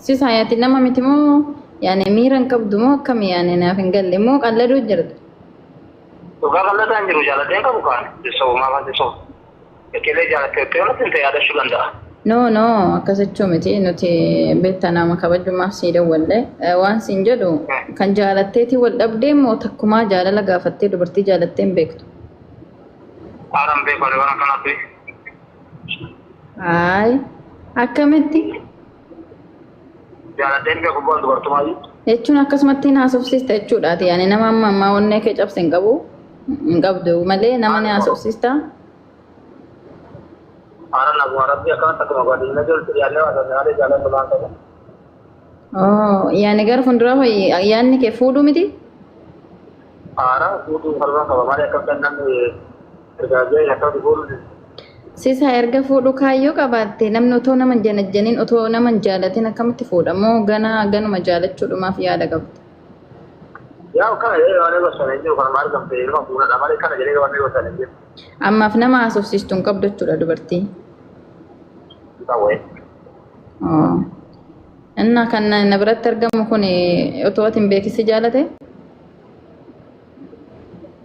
سيس حياتي نما متمو يعني ميران كبدمو كم يعني نافن قال لي مو قلدو جرد وقال الله تنجرو جالتين كبكان تسوي ما كان تسوي كله جالت كله تنتهي هذا شو لندا no akkasachuu miti nuti beektaa nama kabajumaaf sii dawwalle waan siin jedhu kan jaalatteeti wal dhabdee moo takkumaa jaalala gaafattee dubartii jaalattee hin beektu. Aram beekone waan kanatti. Haay akkamitti? Jaalatteen beeku boon dubartumaa jechuun akkasumatti haasofsiista jechuudhaati yaani nama ammaa onnee kee cabse hin qabdu malee nama ni haasofsiista. Aran nagu Arabia kan takuma gadi najul tiyaale wala nyale jalan tulang tahu. Oh, yaani gara fuuldura yaanni kee fuudhu miti? Aran fuudhu halkan kalau mari akan kennan tergaja ya kau dibulu. Sisa erga fuudhu kaayyoo qabaatte namni otoo nama janajjaniin otoo nama jaalatin akkamitti fuudhamoo ganuma jaalachuudhumaaf yaada qabda. Yaa kana wani gosa jiru kan mari gamte ilma fuudha mari kana jedhee wani gosa jiru. Ammaaf nama haasofsiistu hin qabdu jechuudha dubartii. Inna kan na biratti argamu kun otoo ati hin beekisi jaalate?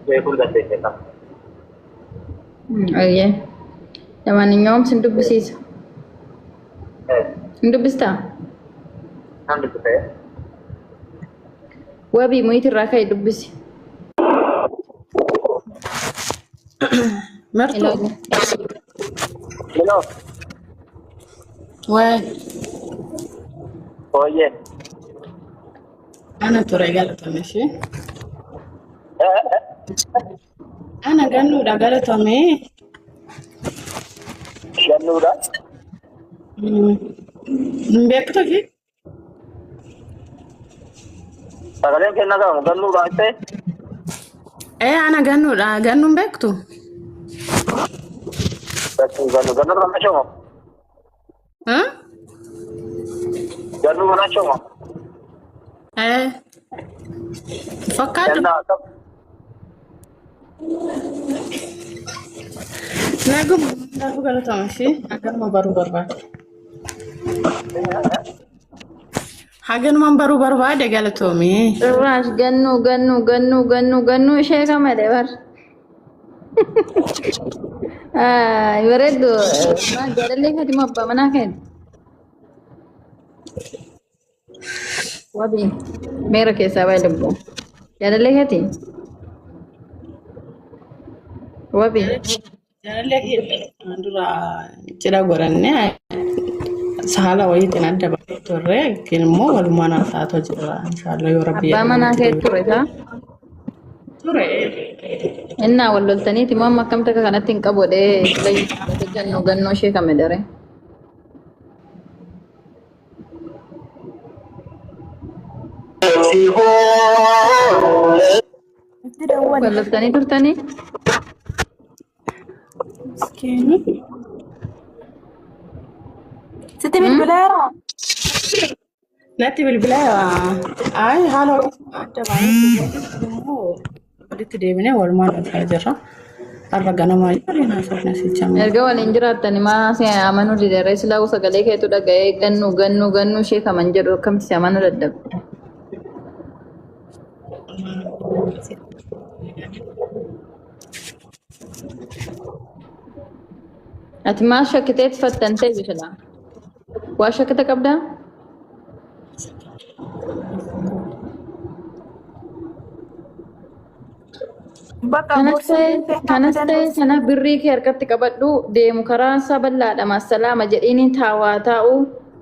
Beekuu dandeenya. Ayyee. Lamaaniyyuu sin dubbisiisa. Hin dubbistaa? Kan dubbisee. Wabii muyitirraa ka'e dubbisi. Merto. Hello. Wai. Oye. Ana to regalatame shi. Ana gannuudha galatame. Gannuudha? Beektu fi? Sagaleen kenna qabu gannuudha ta'e? Ana gannuudha gannuun beektu? Gannu mana cuma? Gannu mana cuma? Fakkaatu. Nagum aku galatama shi agarma baru barbaade. Hagan baru barbaade galatoomi. Irraash gannu ishee kamade bar. Bareeddu jaalallee kati moo abbaa manaa kenna? Wabii meera keessaa baay'ee lubbuu. Jaalallee kati? Wabii. Jaalallee dura cidha godhanne saala wayiitiin adda baafee turre immoo walumaan haasa'aa jirra inshaallah yoo rabbi. Abbaa manaa kee ture taa? Ture. Innaa wal loltaniiti moo amma akkamta kanatti hin qabodhee gannoo ishee kame dare? Wal loltanii turtanii? Sitti bilbileera. Natti bilbileera. Ay haala adda baay'ee immoo walitti deebinee walumaan haasa'aa jirra. Har'a ganamaa waliin haasofna sichamu. Erga waliin jiraatani maa si amanuu dideeree silaa sagalee keetu dhaga'ee gannu ishee kaman jedhu akkamitti si amanuu dadhabde? Ati maal shakkiteetti fattantee bishadha? Waa shakkita qabdaa? Kanas ta'e sana birrii kee harkatti qabadhu deemu karaa isaa bal'aadha massalaama jedhiin taawaa taa'u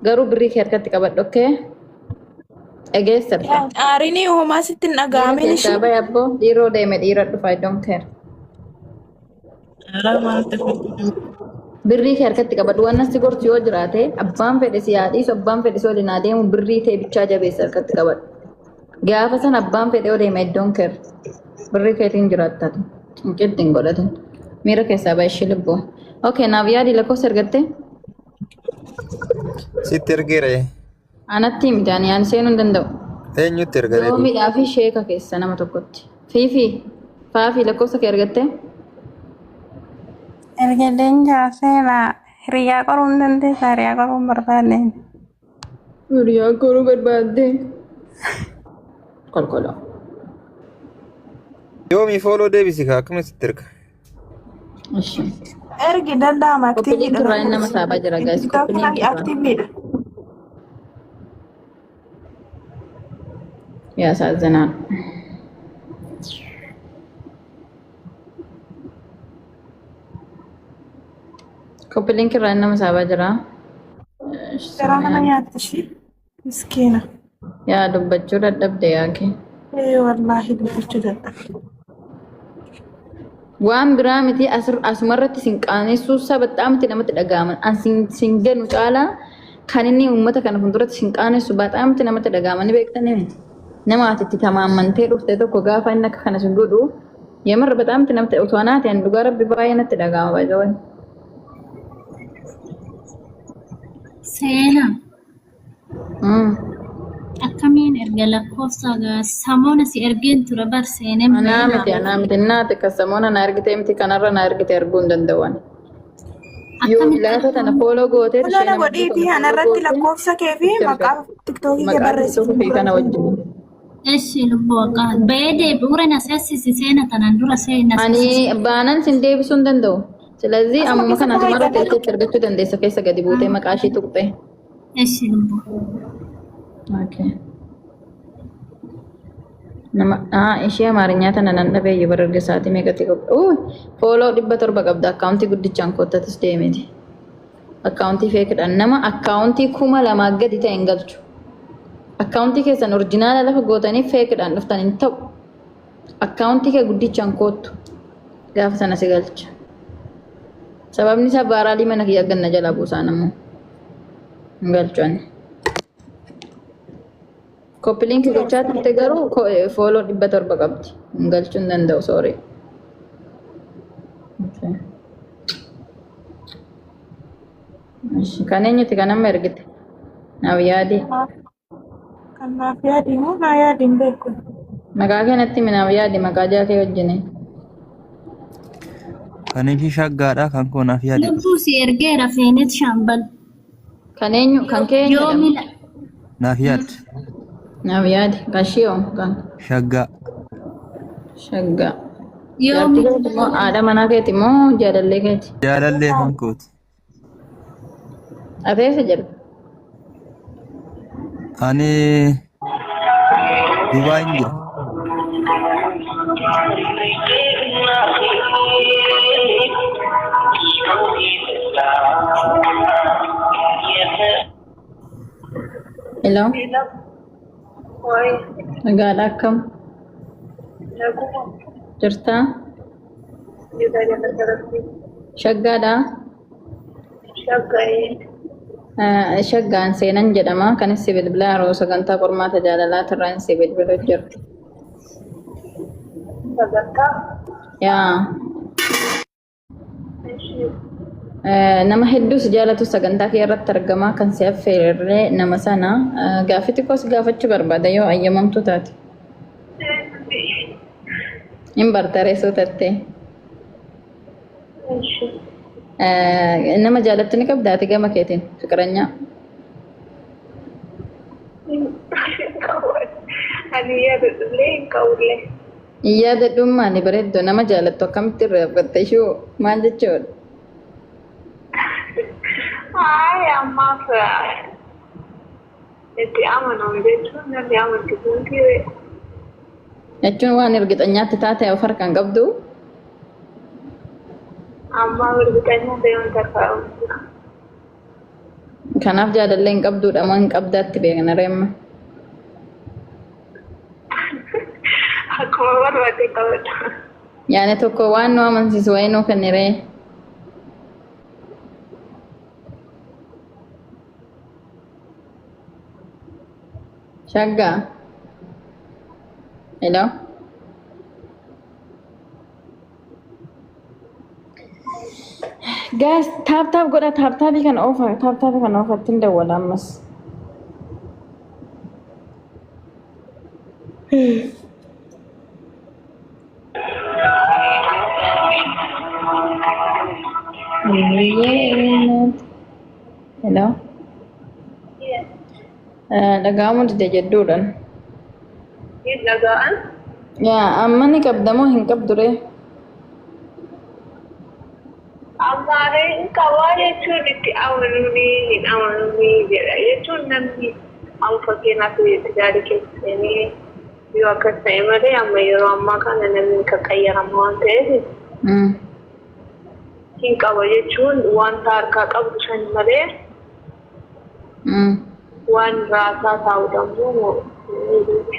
garuu birrii kee harkatti qabadhu okkee? Dhageessarta. Aarini uumaa sitti hin dhaga'amin ishee. Baay'ee abboo dhiiroo deeme dhiira dhufa I don't care. Birrii kee harkatti qabadhu waan nasti gortu yoo jiraate abbaan fedhe si yaadhiisu abbaan fedhe si waliin adeemu birrii ta'e bichaa jabeessa harkatti qabadhu. Gaafa san abbaan fedhe yoo deeme I don't care. Birrii keetiin jiraattatu. Inqilti hin godhatin. Miira keessaa baay'ee lubbuu. Okay, naaf yaadi lakkoofsa ergattee? Sitti ergeera. Anatti himte ani aan seenuu hin danda'u. Eenyutti ergare? Doomiidhaa fi sheeka keessa nama tokkotti. Faafi lakkoofsa kee ergattee? Ergaleen jaaseera. Hiriyaa qoruu hin dandeessaa. Hiriyaa qoruu hin barbaadne. Hiriyaa koruu barbaadde. Kolkoloo. Yoomi follow deebisi kaa akkamitti erga. Ishi. Ergi danda'ama Koppiliin aktiiviidha. turraa inni nama saabaa jira guys. Koppiliin TikTok turraa. aktiiviidha. Yaasaazinaan. Koppiliin kirraa inni nama saabaa jira. Garaa mana nyaatti ishee. Miskiina. Yaa dubbachuu dadhabde yaake. Wallaahi dubbachuu dadhabde. Waan biraa miti asumarratti sin qaanessuusaa baxaamti namatti dhaga'aman. An sin ganu caalaa kan inni uummata kana fuulduratti sin qaanessu baxaamti namatti dhaga'aman ni beektanii nama atitti tamaamantee dhufte tokko gaafa inni akka kana sin godhu yemarra baxaamti namatti otoo anaati an dhugaa rabbi baay'ee natti dhaga'ama baay'ee. Seena. Akkamiin erga lakkoofsa samoona si ergeen ture bar seenee Anaa miti naati akka samoona na ergite miti kanarra na ergite arguu hin danda'an. Yoo laata tana fooloo gootee Lola godhiitii anarratti lakkoofsa kee fi maqaa tiktookii kee barreessitu. kana wajjin. Eshi lubbuu waaqaa beedee bu'uura na seessisi seena tanaan dura seena Ani baanan sin deebisuu hin danda'u. Silazii ammuma kana asumarra teessee argachuu dandeessa keessa gadi buutee maqaa ishee tuqxee. eshi lubbuu. Okay. Nama ishee amaarinyaa tana nan dhabeeyye bararga isaatii meeqatti qabda. Fooloo 700 qabda akkaawuntii guddichaan koottatis deemeti. Akkaawuntii feekidhaan nama akkaawuntii 2000 gadi ta'e hin galchu. Akkaawuntii keessan orjinaala lafa gootanii feekidhaan dhuftan hin ta'u. Akkaawuntii kee guddichaan koottu gaafa sana si galcha. Sababni isaa baaraalii mana kiyya ganna jalaa buusaa namoo hin galchuani. Koppiliinki gochaa turte garuu fooloo 700 qabdi. Hin galchuu hin danda'u sorry. Kan eenyuti kan amma ergite? Naaf yaadi. Kan naaf yaadi moo naa yaadi hin beeku. Maqaa keenyatti naaf yaadi maqaa jaakee wajjini. Kan ishee shaggaadha kan koo naaf yaadi. Lubbuu si ergeera feenet shaambal. Kan eenyu kan kee eenyu? Yoomila. Naaf yaadi. Naaf yaadi kan shiyoo kan Shaggaa. shaggaa. Yoomila. Jaartii keeti moo haadha manaa keeti moo jaalallee keeti? Jaalallee kan kooti. Ateessa jedhu. Ani Dubaay hin jira. Hello. Nagaadha akkam jirtaa? Shaggaadha? Shaggaan seenan jedhama. Kan si bilbilaa yeroo sagantaa qormaata jaalalaa irraan si bilbiluu jiru. Yaa. Nama hedduus jaalatu sagantaa kee irratti argama. Kan si affeerree nama sana gaaffii xiqqoos gaafachuu barbaada yoo ayyamamtu taate. Hin bartaree suutattee. Nama jaalatti ni qabdaati gama keetiin fiqiranyaa. Yaadadhummaa ni bareedduu nama jaalattu akkamitti irraa afgatte ishuu maal jechuudha? Ammaaf itti amanamu jechuun namni amansiisuuti. Jechuun waan ergixanyaatti taate of harkaan qabdu. Amma ergixanyaa deemuun tarkaa'u. Kanaaf jaalallee hin qabduudha moo hin qabdaatti beekna reemma. Akkuma barbaade qabadha. Yaani tokko waan nu amansiisu wayii nuu kenniree. Shaggaa. Hello. Guys, taap godha taabii kan oofa taabii kan oofatti hin dawwala ammas. Hello. Dhaga'amuu dide jedhuudhaan. Dhagaan. Yaa amma ni qabdamoo hin qabdure. Ammaaree hin qabaa jechuun itti amanuuni hin amanuuni jedha jechuun namni amma fakkeenyaaf gaarii keessa seenee yoo akkas ta'e malee amma yeroo ammaa kana namni qaqqayyarama waan ta'eef hin qaba jechuun wanta harkaa qabdu san malee waan raasaa ta'uu danda'u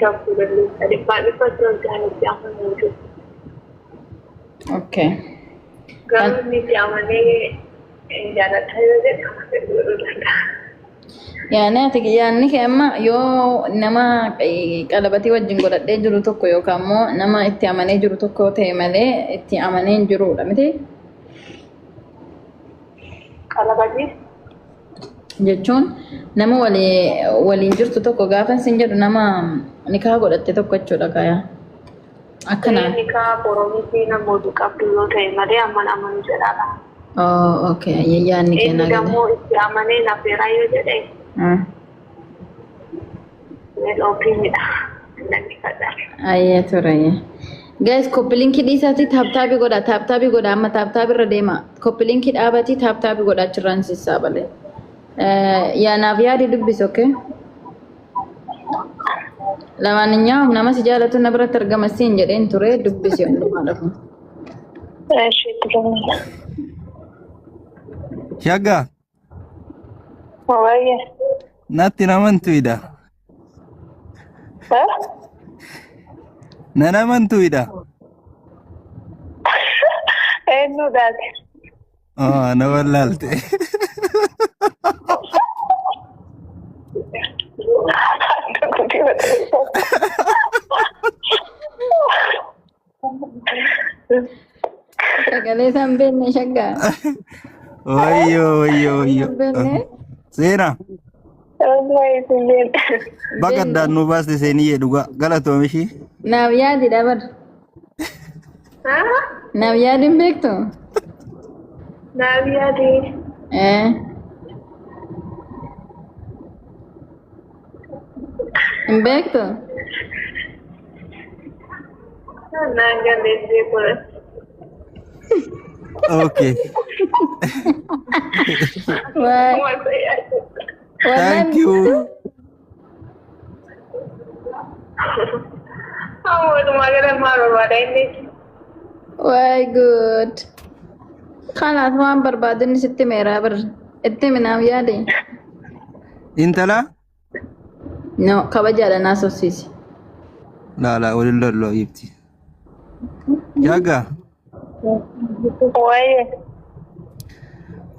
shakkuu dandeessa dhibbaa dhibbatti wanti ani itti amanuu jiru. Okay. Garuu inni itti amanee jaalataa yoo jedhu godhuu danda'a. Yaanni kee amma yoo nama qalabatii wajjin godhadhee jiru tokko yookaan immoo nama itti amanee jiru tokko ta'e malee itti amanee hin jirudha miti? Qalabatii? Jechuun nama waliin jirtu tokko gaafa isin jedhu nama nikaa godhatte tokko jechuudha kaayaa. Akkanaa. Nikaa Oromiitii namoota qabdu yoo ta'e malee amma amanu jedhaadha. Oh, okay. Yaanni kee Inni immoo itti amanee nafeeraa yoo jedhe. Ayyee ture. Guys, koppilinkii dhiisaati taaptaabii godha. Taaptaabii godha. Amma taaptaabii irra deema. Koppilinkii dhaabatii taaptaabii godha achirraan sissaa balee. Yaanaaf yaadi dubbisi, okay? Lamaaninyaaw nama si jaalatu na biratti argama siin jedheen ture dubbisi hundumaa dhafu. Shagga. Waayee. Natti namantuidha. Na namantuidha. Eenyu daate? Na wallaalte. Sagalee isaan beekne shaggaa. Wayyo. Seena. Bakka addaan nu baaste seenii jedhu galatoom ishii. Naaf yaadi dabar. Naaf yaadi hin beektu? Naaf yaadi. Hin beektu? Naan galleessee kudha. Okay. Why? Thank you. Why good? Khalas waan barbaadin sitti meeraa bir itti minaaf yaade. Intala? No, kabajaadha naa sofsiisi. Lala walin lollo ibti. Shagga. Waayee.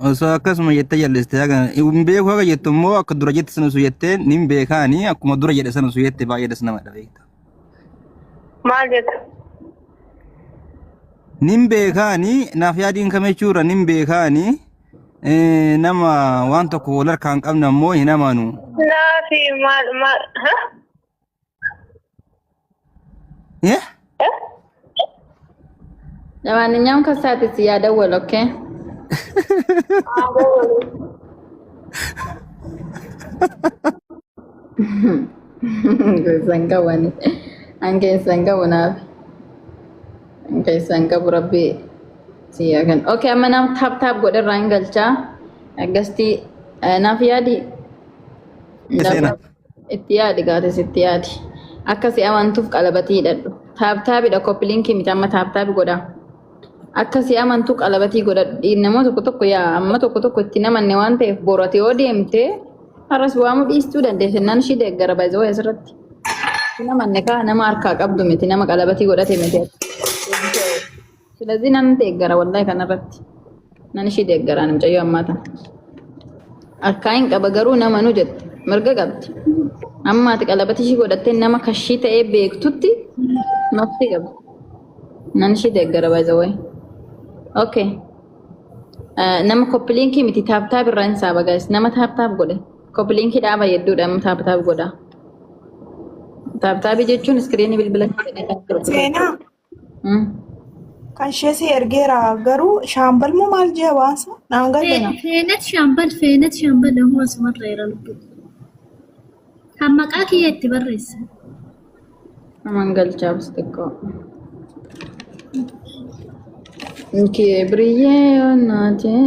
Osoo akkasuma jettee jal'iste hin beeku akka jettu immoo akka dura jette sana osoo jettee nin beekaanii akkuma dura jedhe sana osoo jette baay'ee nama dhabeekta. Maal jetta? Nin beekaanii naaf yaadiin kam jechuudha nin beekaanii nama waan tokko wal harkaan qabna immoo hin amanu. Naafi maal Lamaaninyaan kasaati si yaada wal, okay? Sangawani. Angke sangawu naaf. Angke sangawu rabbi siyakan. Okay, amma naaf tap godhe irraa hin galchaa. Agasti naaf yaadi. Itti yaadi gaates itti yaadi. Akkasi amantuuf qalabatii hidhadhu. Taaptaabidha koppilinkii miti amma taaptaabi godha. Akkasi amantuu qalabatii godhadhu. Namoota tokko yaa amma tokko itti namanne waan ta'eef borate yoo deemte har'as waamu dhiistuu dandeesse nan ishii deeggara baay'ee waa asirratti. Namanne kaa nama harkaa qabdu miti nama qalabatii godhate miti. Silazii nan deeggara wallahi kanarratti. Nan ishii deeggaraan mucayyoo ammaa tana. Harkaa hin qaba garuu nama nu jette mirga qabdi. Ammaati qalabatii ishii godhattee nama kashii ta'ee beektutti nafti qabdi. Nan ishii deeggara baay'ee waa. Okay. Nama koppilinkii miti taaptaab irraa hin saaba guys. Nama taaptaab godhe. Koppilinkii dhaaba hedduudha nama taaptaab godha. Taaptaabii jechuun iskiriinii bilbila Seenaa. Kan ishee si ergeera garuu shaambal moo maal jee waansa naan galleena. Feenet shaambal ammoo asumarra jira lubbu. maqaa itti barreessa. Amangalchaa bistiqqoo. Kibriyyee onnaatee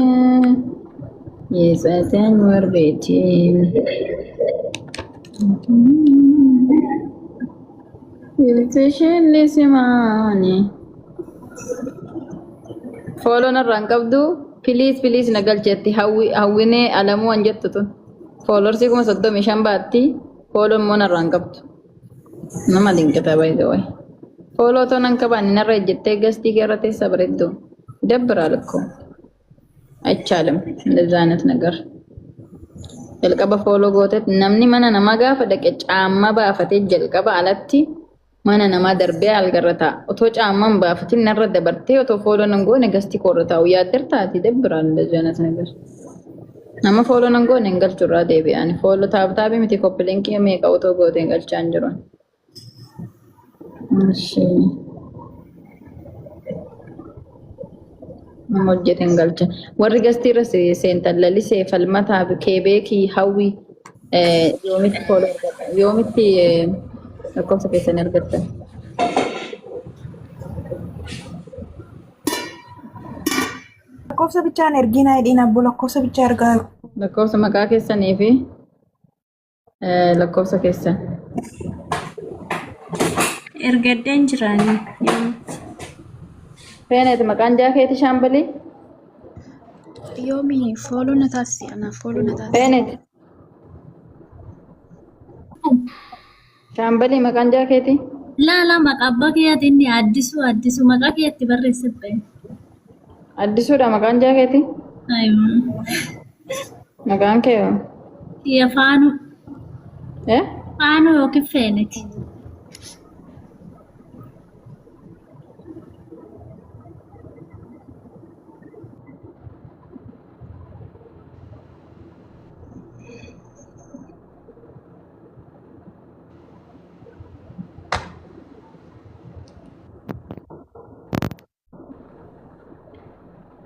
yeessateen warbeetiin. Iltisheen lisimaani. Fooloo narraan qabdu piliis na galcheetti hawwinee alamuu an jettu tun. Fooloorsii 35 baatti fooloo immoo narraan qabdu. Nama dinqata baay'ee wayi. Fooloo tonan qaban narra ejjettee gastii keerra teessa bareeddu. Dabbiraa lakkoo. Achaalam እንደዛ አይነት ነገር jalqaba fooloo gootet namni mana namaa gaafa dhaqe caamma baafatee jalqaba alatti mana namaa darbee algarrata otoo caamman baafatin narra dabartee otoo fooloo nan goone gastii koorra taa'u yaaddartaati dabbiraa እንደዛ አይነት ነገር nama fooloo nan goone hin galchurraa deebi'ani fooloo taabtaabii miti koppilinqii meeqa otoo goote hin galchaan jiran. Hojjetan galcha warri gastiirra seentan lalisee falmataa keebeekii hawwi yoomitti fooloo argatan yoomitti lakkoofsa keessan argattan. Lakkoofsa bichaan ergiina hidhiin abbo lakkoofsa bichaa ergaa Lakkoofsa maqaa keessanii fi lakkoofsa keessan. Ergaddeen jiraanii yoomitti. Feenet maqaan jaakeeti shaambalii. Yoomi fooloo na taasisi ana fooloo na taasisi. Feenet. Shaambalii maqaan jaakeeti. Laala maqaa abbaa keetiin addisu maqaa keetti barreessite. Addisuudha maqaan jaakeeti. Aywa. Maqaan kee hoo? Kiyya faanu. Eh? Faanu yookiin feeneti.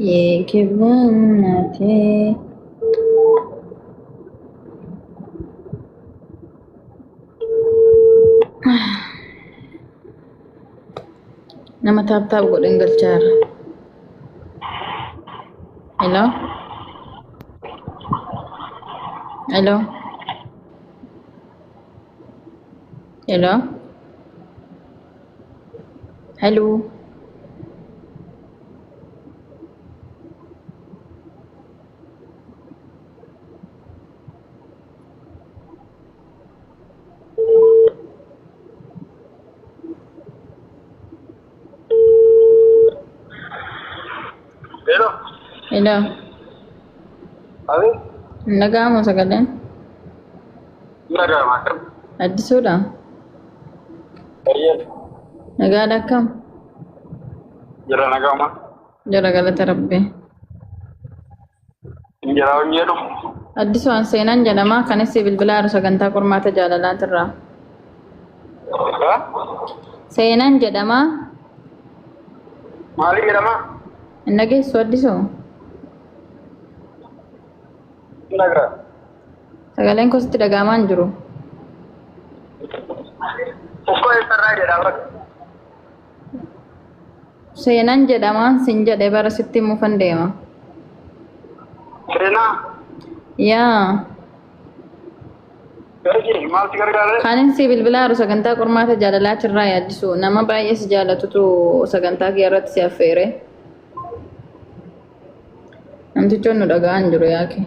ये किवना थे nama taap godhin galchaara. Hello? Hello? Hello? Hello? Hello. Hello? Abi? Nagamo sagaleen? Nagama. Addisuudha? Ayyan. Nagaadha akkam? Jira nagama. Jara galata rabbii. Jira hojjetu. Addisu an seenan jedhama kanis bilbilaaru sagantaa qormaata jaalalaatirraa. Ha? Seenan jedhama. Maali jedhama? Hin dhageessu addisu? Nagaa. Sagaleen kositti dhagaamaa hin jiru. Uffata isarraa jedhama. Seenan jedhama sin jedhe bara sitti mufan deema. Seenaa. Yaa. Ergi maalti gargaare? Kanin si bilbilaaru sagantaa qormaata jaalalaatirraa yaaddisu nama baay'ee si jaalatutu sagantaa kee irratti si affeere. Namtichoon nu dhaga'an jiru yaake.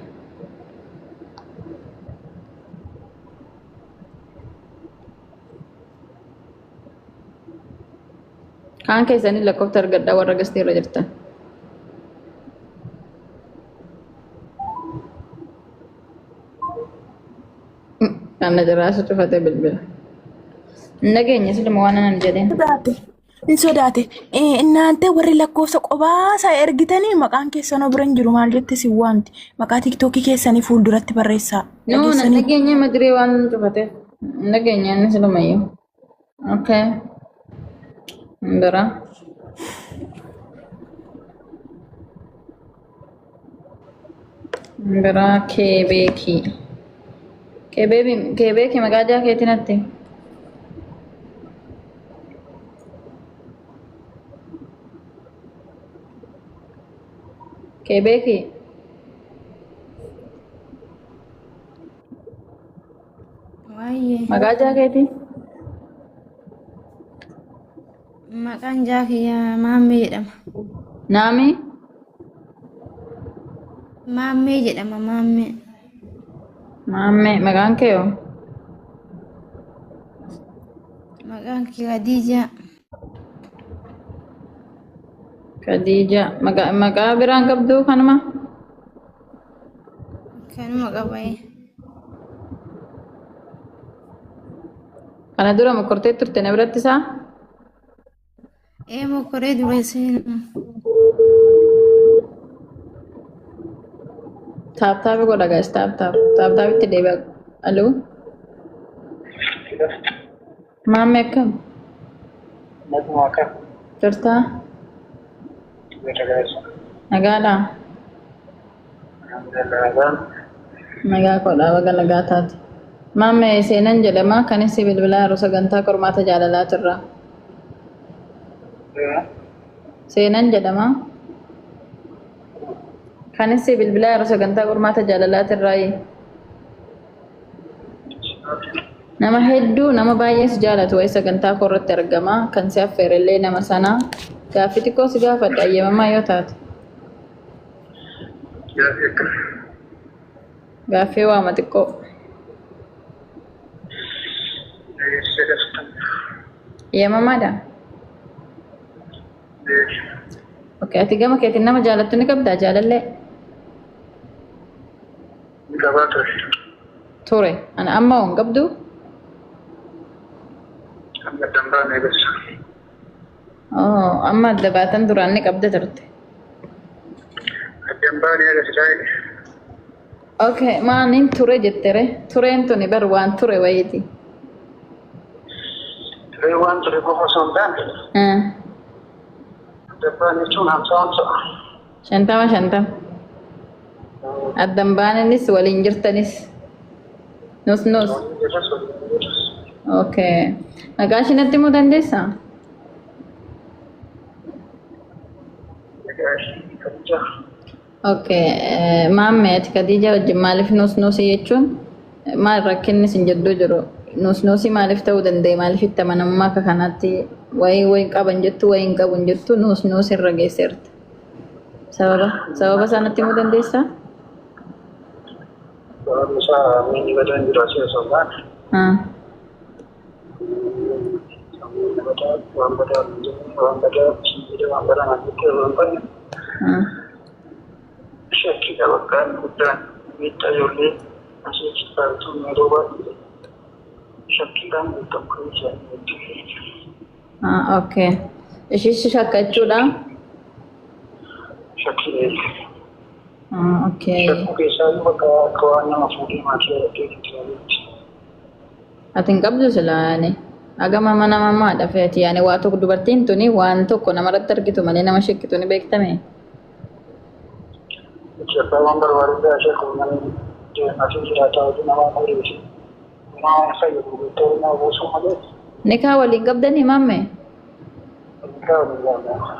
Kaan keessanii lakkoofta argadhaa warra gastii irra jirtan. Kan jiraasa cufate bilbila. Nageenya silma waan anan jedheen. Hin sodaate. Inaante warri lakkoofsa qobaasaa ergitanii maqaan keessanoo bira hin jiru maal jette si waamti. Maqaa tiktookii keessanii fuulduratti barreessaa. No, nageenya madiree waan cufate. Nageenya inni silumayyuu. Okay. Ndara. Ndara kebeeki. Kebeeki maqaa jaakeetiin atti. Kebeeki Waayee. maqaa jaakeetii. Maqaan jaakiyyaa Maammee jedhama. Naami Maammee jedhama Maammee. maammee maqaan kee hoo? Maqaan kee Khadiijaa. Khadiija maqaa biraan qabdu kanuma. Kanuma qabee. Kana dura mokkortee turte na biratti isaa? Mokoree dureessee. Taaptaapi godha guys taaptaapitti deebi'a. Aloo maammee akkam Naguma akka jirtaa? Beetagaasa. Nagaadhaa? Alhamdulillah. Nagaa kodhaa baga nagaa taate. Maammee seenan jedhama kanis bilbilaa yeroo sagantaa qormaata jaalalaa turra. Seenan jedhama. Kanis bilbilaa yeroo sagantaa qormaata jaalalaa turraayi. Nama hedduu nama baay'ees jaalatu wayi sagantaa korratti argama kan si affeerellee nama sana gaaffii xiqqoo si gaafadha ayyamamaa yoo taate. Gaaffii waama xiqqoo. Ayyamamaadha. Okay, ati gama keetiin nama jaalattu ni qabdaa jaalallee? Ture. Ana amma hoon qabdu? Oh, amma adda baatan duraan ni qabda turte. Okay, maaniin ture jettere? Tureen tuni bar waan ture wayiiti. Waan ture qofa osoo hin taane dabbaan jechuun hamsa. Shantama. Addan baananis waliin jirtanis. Nus. Okay. Maqaa ishiinatti himuu dandeessaa? Okay. Maammee ati Khadiija wajjin maaliif nus jechuun maal rakkinni isin jidduu jiru? Nus maaliif ta'uu danda'e? Maaliif itti amanamummaa akka kanaatti wayii qaban jettu wayii hin qabu jettu nus irra geesseerta. Sababa sanatti himuu dandeessaa? Sababni isaa miini badan jiru asii osoo hin taane. Waan badaa shakkii bakkaan guddaan miidhaa ijoollee asii cittaatu yeroo baay'ee shakkiidhaan tokko isaanii. Okay. Ishis shakkachuudha? Shakkii. Okay. Shakkuu keessaa bakka akka waan nama fuudhee maatii irratti ati hin qabdu silaani. Agama mana mamaadha feeti yaani waa tokko dubartiin tuni waan tokko namarratti argitu malee nama shakkitu ni beektame. Waan barbaachisaa shakkuu namni asii jiraataa hojii namaa fayyadu. Nama fayyadu guutuu nama buusuu malee. Nikaa waliin qabdanii maammee?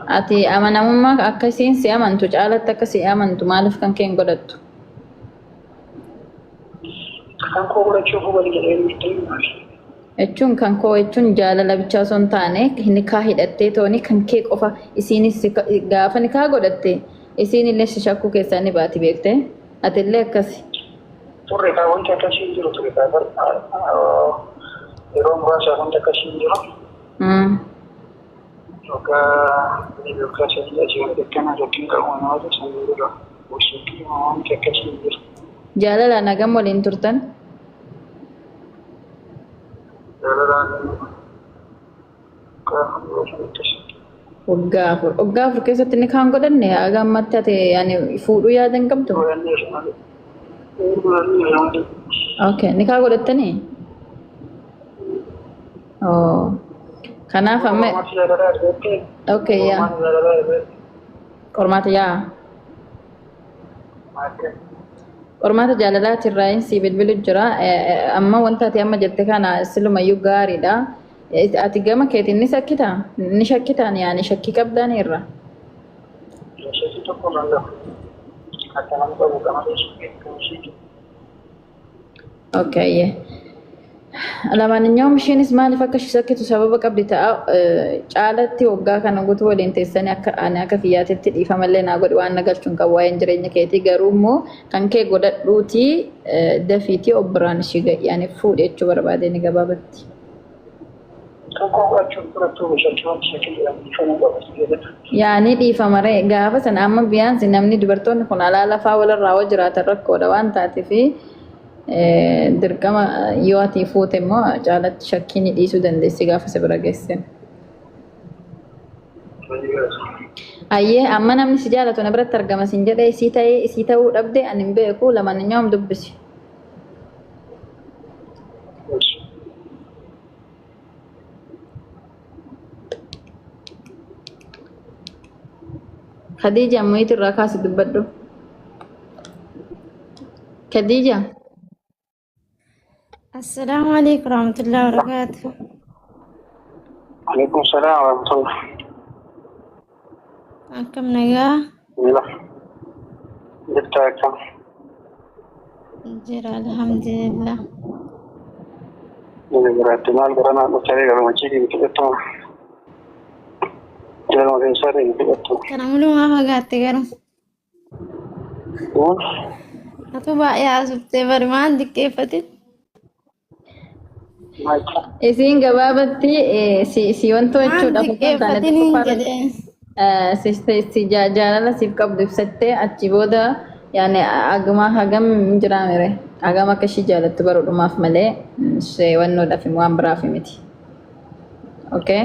Ati amanamummaa akka isiin si amantu caalatti akka si amantu maaliif kan keen godhattu? Kan koo godhachuuf walii jedhee murteessu. Jechuun kan koo jechuun jaalala bichaa osoo hin taane nikaa hidhattee tooni kan kee qofa isiinis gaafa nikaa godhatte isiin illee shakkuu keessaa ni baati beekte ati illee akkasi. Turre kaa wanti akkasii jiru ture kaa yeroo muraasaa wanti akkasii jiru. Yookaan asii akkana rakkin qabu nama san jiru gosooti wanti akkasii jiru. Jaalalaan hagam waliin turtan? Waggaa afur keessatti ni kaan godhanne haga ammatti ati yaani fuudhuu yaada hin qabdu? Okay, ni kaa godhattanii? Oh. Kanaaf amma okay yaa. Qormaata yaa. Qormaata jaalalaati irraa si bilbilu jira. Amma wanta ati amma jette kana silumayyuu gaariidha. Ati gama keetiin ni shakkitaa? Ni shakkitaan yaani shakkii qabdaan irra. Shakkii tokko nan gahu. Akka nama qabu qamadee shakkii. Okay. Lamaaninyawum ishiinis maaliif akka ishee shakkitu sababa qabdi ta'a. Caalatti waggaa kana guutuu waliin teessanii akka kiyyaatitti dhiifamallee naa godhi waan nagalchuun qabu waa'een jireenya keetii garuu immoo kan kee godhadhuutii dafiitii obbiraan ishee yaani fuudhe jechuu barbaade ni gabaabatti. Yaani dhiifamaree gaafa sana amma biyaansi namni dubartoonni kun alaa lafaa walirraa hoo jiraatan rakkoodha waan taateef dirqama yoo ati fuute immoo caalatti shakkii ni dhiisuu dandeessi gaafa si bira geessin. Ayyee amma namni si jaalatu na biratti argama sin jedhee isii ta'uu dhabde ani hin beeku lamaaninyawum dubbisi. Khadija ammayit irraa kaasi dubbadhu. Khadija. Assalamu alaikum warahmatullahi wabarakatuh. Alaikum salam warahmatullah. Akkam nagaa? Jirta akkam? Jira alhamdulillah. Ini berarti mal berana mencari kalau macam ini betul. Jangan makin sering betul. Kana mulu ma fagatte garu. Atu ba ya subte barman dikkeefate. Isiin gabaabatti si wanto jechuudha si jaalala siif qabdu ibsattee achi booda yaani agama hagam jiraamire agama akka ishii jaalattu baruudhumaaf malee wannoodhaaf immoo waan biraaf miti. Okay?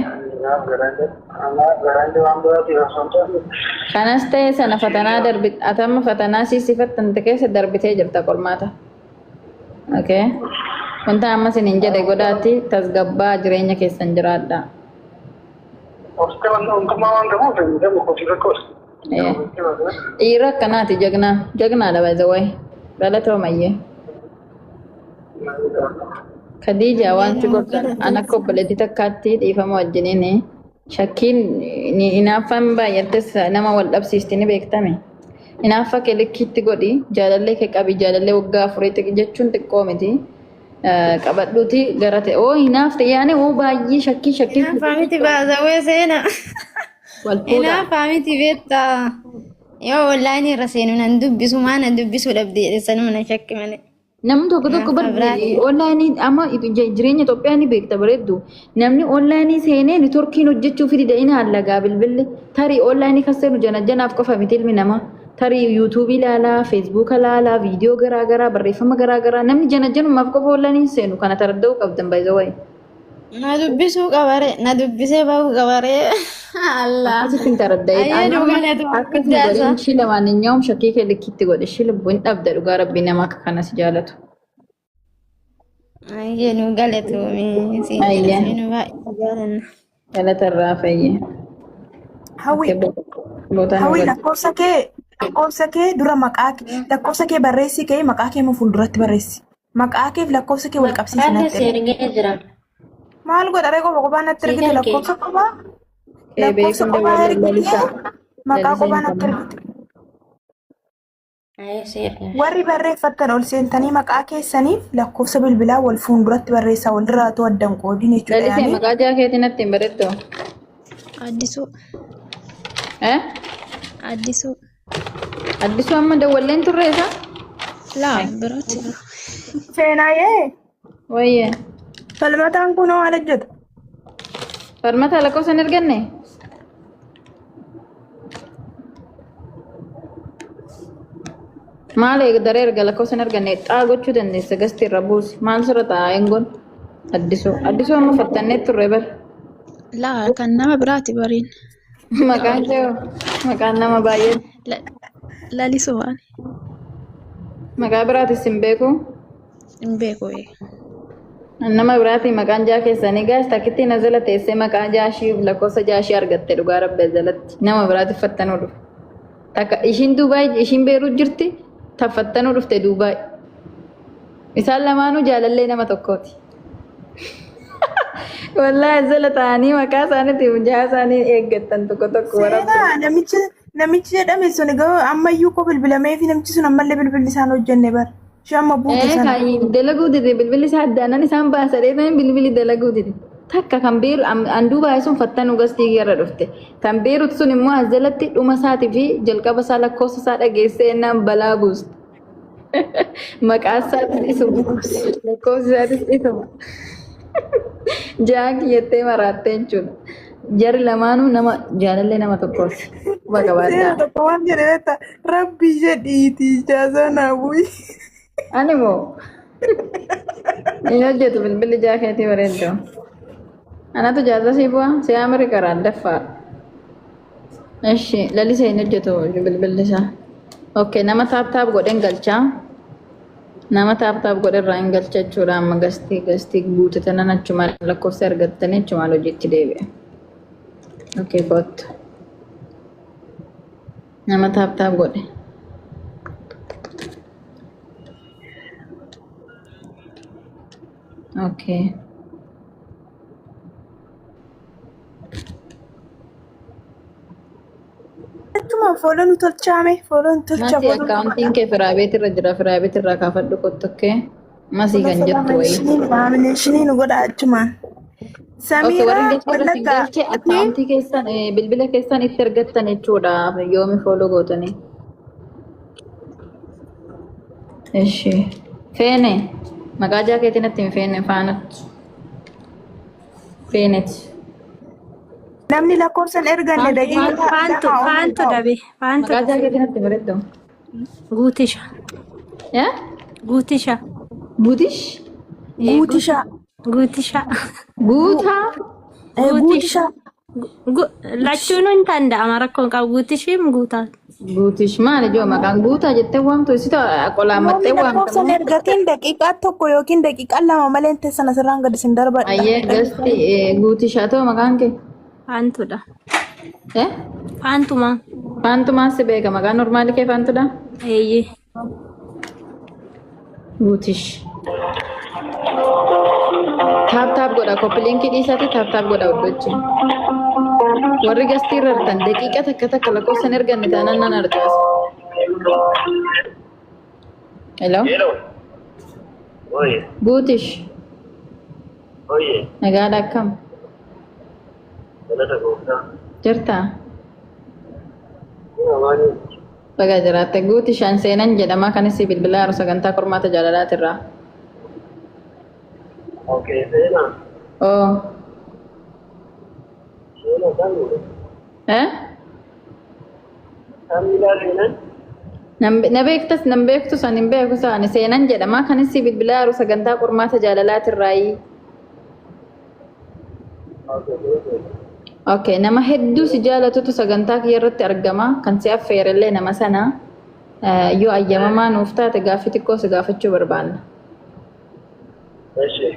Kanas ta'e sana fatanaa atamma fatanaa siisifattante keessa darbitee jirta qormaata. Okay? Wanta amma sinin jedhe godhaatti tasgabbaa jireenya keessan jiraadha. Dhiira akkanaati jagnaadha baay'ee galatoomayyee. Khadija wanti godhan an akka obboleettii takkaatti dhiifama wajjiniin shakkiin hinaaffaan baay'attes nama wal dhabsiisti ni beektame. Hinaaffa kee likkiitti godhi jaalallee kee qabi jaalallee waggaa afurii jechuun xiqqoo miti. Qabadhuuti garate hinaafte yaani baay'ee shakkii. Inaafamiti baazawee seena. Inaafamiti beekta. Yoo online irra seenu nan dubbisu maana dubbisu dhabdee sanuma na shakki malee. Namni tokko online amma jireenya Itoophiyaa ni beekta bareeddu. Namni online seenee niitoorkiin hojjechuuf dida ina hallagaa bilbilli. Tarii online kan seenu janaaf qofa miti ilmi namaa. Tarii YouTube ilaalaa, Facebook ilaalaa, viidiyoo garaagaraa, barreeffama garaagaraa namni jananumaaf qofa online seenu kana taradda'uu qabdan baay'ee wayi. Na dubbisuu qabare, na dubbisee bahu qabare. Allah. Asitti taradda'ee. Akkasuma godhin shila maannyawum shakkii kee likkiitti godhe shila bu'in dhabda dhugaa rabbii nama akka kanas jaalatu. Ayyee nu galatoomii. Ayyee. Nu baay'ee jaalanna. Galatarraa fayyee. Hawwi lakkoofsa kee dura maqaa lakkoofsa kee barreessi kee maqaa kee fuulduratti barreessi. Maqaa kee lakkoofsa kee wal qabsiisi natti. Maal godha reego kophaa natti ergite lakkoofsa kophaa? Lakkoofsa kophaa ergite maqaa kophaa natti ergite. Warri barreeffatan ol seentanii maqaa keessaniif lakkoofsa bilbilaa wal fuulduratti barreessaa walirraa ta'uu addan qoodiin jechuudha. Lalisee maqaa jaa keetii natti hin bareeddu. Addisuu. Addisuu. Addisuu amma dawwalleen turreessa? Laa birooti. Seenaayee. Wayyee. Falmataan kun maal hojjeta? Falmataa lakkoofsa hin erganne? Maal daree erga lakkoofsa hin erganne xaa gochuu dandeessa gasti irra buusi. Maal sirra taa'aa eegoon? Addisuu. Addisuu amma fattannee turre bar. Laa kan nama biraati bariin. Maqaan kee maqaan nama baay'ee. Lalisuu waan. Maqaa biraatis hin beeku? Hin beeku. Nama biraati maqaan jaa keessanii gaas takkitti na jala teessee maqaa jaashii lakkoofsa jaashii argatte dhugaa rabbee jalatti nama biraati fattanuu dhufu. Takka ishiin Duubaay ishiin Beeruut jirti Taffattanuu dhufte Duubaay. Isaan lamaanuu jaalallee nama tokkooti. Wallaahi zala ta'anii maqaa isaaniitiif jaha isaanii eeggattan tokko tokko warabdu. Namichi jedhame sun egaa ammayyuu koo bilbilamee fi namichi sun ammallee bilbilli isaan hojjenne bara. Shamma buute sana. Dalaguu dide bilbilli isaa addaanan isaan baasadee bilbilli dalaguu dide. Takka kan beeru anduu baay'ee sun fattanuu gastii irra dhufte. Kan beerutu sun immoo as jalatti dhuma isaatii fi jalqaba isaa lakkoofsa isaa dhageessee ennaan balaa buustu. Maqaa isaatis isuma. Lakkoofsa isaatis isuma. Jaaki jettee maraattee jechuudha. Jarri lamaanuu nama jaalallee nama tokkooti. Baga baadhaa. Tokko waan jedhee rabbi jedhiiti ijaaza naa bu'i. Ani moo hin hojjetu bilbilli jaakeetii bareedduu. Anatu jaaza si bu'aa si amri karaan daffaa. Eshi lalisee hin hojjetu bilbilli isaa. Okay nama taap godhen galchaa. Nama taap godhe irraa hin galcha jechuudha amma gastii guutatan achuma lakkoofsa argattanii achuma hojiitti deebi'e. Okay kottu. Nama taap godhe. Okay. Akkuma fooloon tolchaame fooloon tolcha. Mati akkaawuntiin kee firaabeet irra jira firaabeet irraa kaafadhu kottokkee masii kan jettu wayii. Laamineeshiniin godha achumaan. Samiraa wallaggaa. Akkaawuntii keessan bilbila keessan itti argattan jechuudha yoomi fooloo gootanii. Eshi feene maqaa jaakeetiin itti hin feene faanatti. Feeneti. Namni lakkoofsan erganne daqiiqaa. Faantu dhabe. Maqaa jaakeetiin itti bareeddu. Guutisha. Yaa? Guutisha. Buutish? Guutisha. Guutisha. Guutaa? Guutisha. Lachuun hin danda'ama rakkoon qabu guutishiim guutaa. Guutish maali joo maqaan guutaa jettee waamtu isita qolaamattee waamtu. Lakkoofsan ergatiin daqiiqaa tokko yookiin daqiiqaa lama malee teessan asirraan gadi sin darbadha. Ayyee gasti guutishaa ta'u maqaan kee? Faantudha. Eh? Faantumaa. Faantumaa si beeka maqaan normaalii kee faantudha? Eeyyee. Guutish. Taap godha koppiliinkii dhiisaati taap godha hojjechuun. Warri gastii irra hirtan daqiiqa takka lakkoofsan erganne taanaan nan argaas. Hello? Oye, Guutish. oye, Nagaadha akkam? galata gooftaa. Jirtaa? Maali? Baga jiraatte Guutishaan seenan jedhama kanis bilbilaa yeroo sagantaa qormaata jaalalaatirraa. Okay, seenaa. Oo. Seenaa samii. Eh? Samii ilaaluudhaan. Na beektas nan beektu san hin beeku isaani seenan jedhama kanis bilbilaa yeroo sagantaa qormaata jaalalaatirraayi. Okay, nama hedduu si jaalatutu sagantaa kiyya irratti argama kan si affeerellee nama sana yoo ayyamamaa nuuf taate gaaffii xiqqoo si gaafachuu barbaanna. Eshi.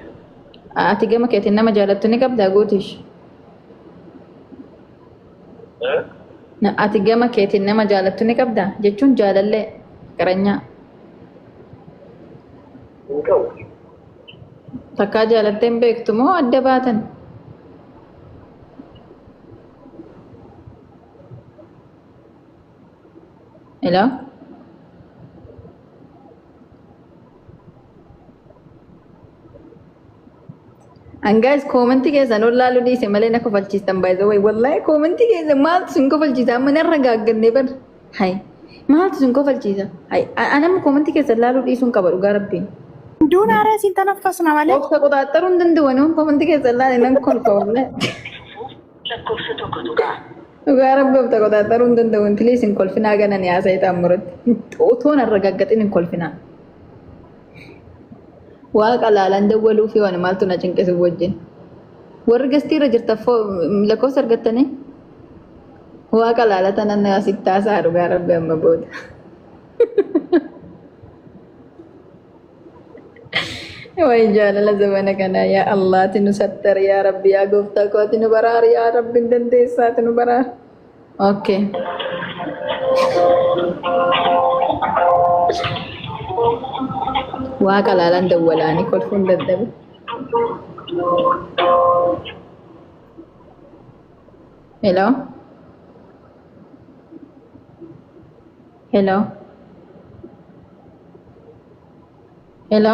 Ati gama keetiin nama jaalattu ni qabdaa Guutish? Ati gama keetiin nama jaalattu ni qabdaa jechuun jaalallee qaranyaa. Hin qabu. Takkaa jaalattee hin beektu moo adda baatan? Hello? Guys, komentii keessan ol laaluu dhiise malee na kofalchiistan by the way. Wallahi komentii keessan maaltu sin kofalchiisa amma narra gaaggannee bar. Hai. Maaltu sin kofalchiisa? Hai. Anam komentii keessan laaluu dhiisuun qaba dhugaa rabbiin. Duun aaraa siin tanaffasna malee. Obsa qoxaaxaruu hin danda'u waan komentii keessan laale nan kolfa wallahi. Lakkoofsa tokko tuqaa. Dhugaa rabbi obsa qoxaaxaruu hin danda'u intilis hin kolfinaa ganan yaasa'ee ta'amuratti. Otoo narra gaaggaxin hin kolfinaa. Waaqa laalaan dawwaluu fi waan maaltu na cinqisu wajjin. Warri gastii irra jirta lakkoofsa argattanii? Waaqa laalatan anna asitti taasaa dhugaa rabbi amma booda. Wayi jaalala zamana kana yaa Allah ati nu sattar yaa rabbi yaa gooftaa koo ati nu baraar yaa rabbi hin dandeessaa ati nu baraar. Okay. Waaqa laalaan dawwalaanii kolfuun dadhabe. Hello? Hello? Hello?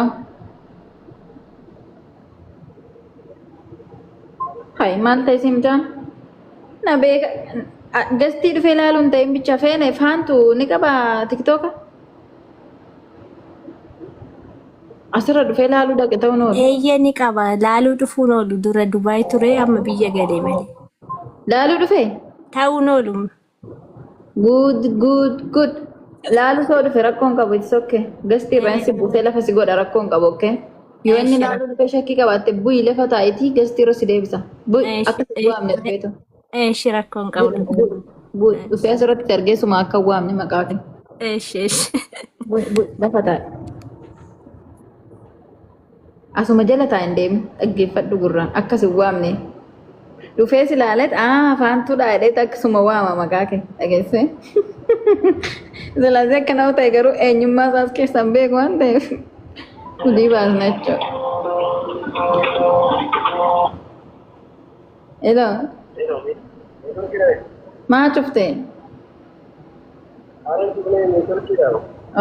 Hai, maal ta'e simtaan? Na beeka gastii dhufee ilaaluun ta'in bicha feene faantu ni qaba tiktoka. Asirra dhufee ilaaluu dhaqe ta'uun oolu. Eeyyee ni qaba. Laaluu dhufuun oolu dura Dubaay ture amma biyya galee malee. Laaluu dhufee? Ta'uun oolu. Good. Laaluu soo dhufe rakkoon qabu itti sokke. Gastii irraan si buutee lafa si godha rakkoon qabu okkee. Yoo inni laaluu dhufee shakkii qabaatte bu'ii lafa taa'itii gastii irra si deebisa. Bu'ii akka si waamne dhufeetu. Eeshi rakkoon qabu. Dhufee asirratti argeessuma akka waamne maqaa kee. Eeshi. Bu'ii lafa taa'i. Asuma jala taa'in deemi dhaggeeffadhu gurraan akkas hin waamne. Dhufee si ilaalet faantuu dhaadheet akkasuma waama maqaa kee dhageesse. Silaasee akkana ta'e garuu eenyummaa isaas keessan beeku waan ta'eef hojii baasna jechuudha. Hello. Maa cuftee?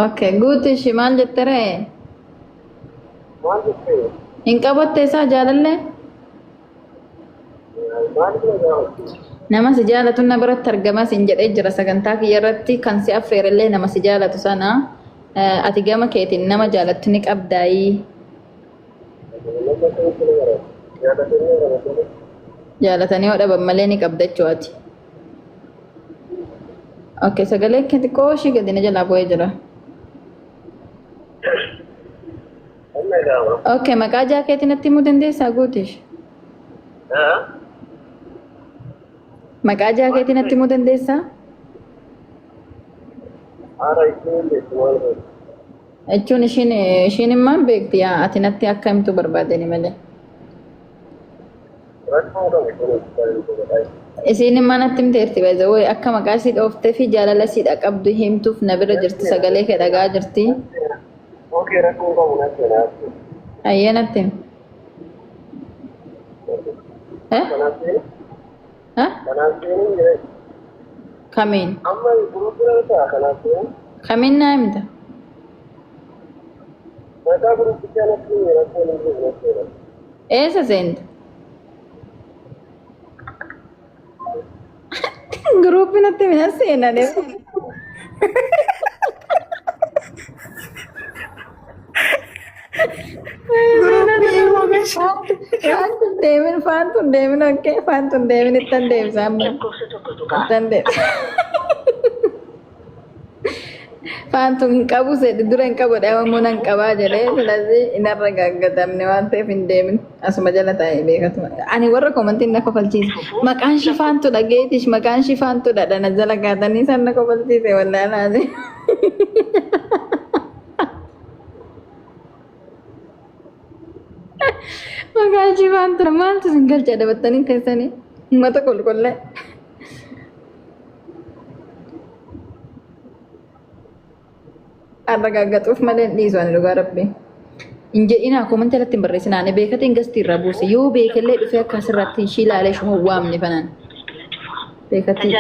Okay, guuti maal jettere? Hin qabatte isaa jaalallee? Nama si jaalatu na biratti argama sin jedhee jira sagantaa kiyya irratti kan si affeerellee nama si jaalatu sana ati gama keetiin nama jaalattu ni qabdaayii. Jaalatanii yoo dhaban malee ni qabda jechuudha. Okay, sagalee kee xiqqoo ishii gadi na jalaa bu'ee jira. Okay, maqaa jaakeetii natti himuu dandeessaa guutish? Maqaa jaakeetii natti himuu dandeessaa? Jechuun ishiin immaan beekti yaa ati natti akka himtu barbaadani malee. Isiin immaan natti himteerti beeza woy akka maqaa isii dhooftee fi jaalala isiidha qabdu himtuuf na bira jirti sagalee kee dhagaa jirti. Ayyee natti himi. Kamiin? Kamiin naa himta? Eessa seenta? Gruuppi natti himi na seena deemu. Faantun deemin okkee faantun deemin ittan deebisa amma ittan deebisa faantun hin qabu sedhi dura hin qabu dhaabamuu nan qabaa jedhee silazii inarra gaggatamne waan ta'eef hin deemin asuma jala taa'ee beekatuma ani warra komantiin na kofalchiise maqaan shi faantudha geetish maqaan shi faantudha dhana jala gaatanii san na kofalchiise wallaalaase. Maqaan shi faantudha maaltu sin galcha dhabattanii teessanii uummata qulqullee. Arragaaggaxuuf malee dhiisu ani dhugaa rabbi. Hin jedhinaa komantii irratti hin barreessinaa ani beekatiin gastii irraa buuse yoo beekallee dhufee akkasirratti ishii ilaalee shuma waamne fanaan. Beekatii.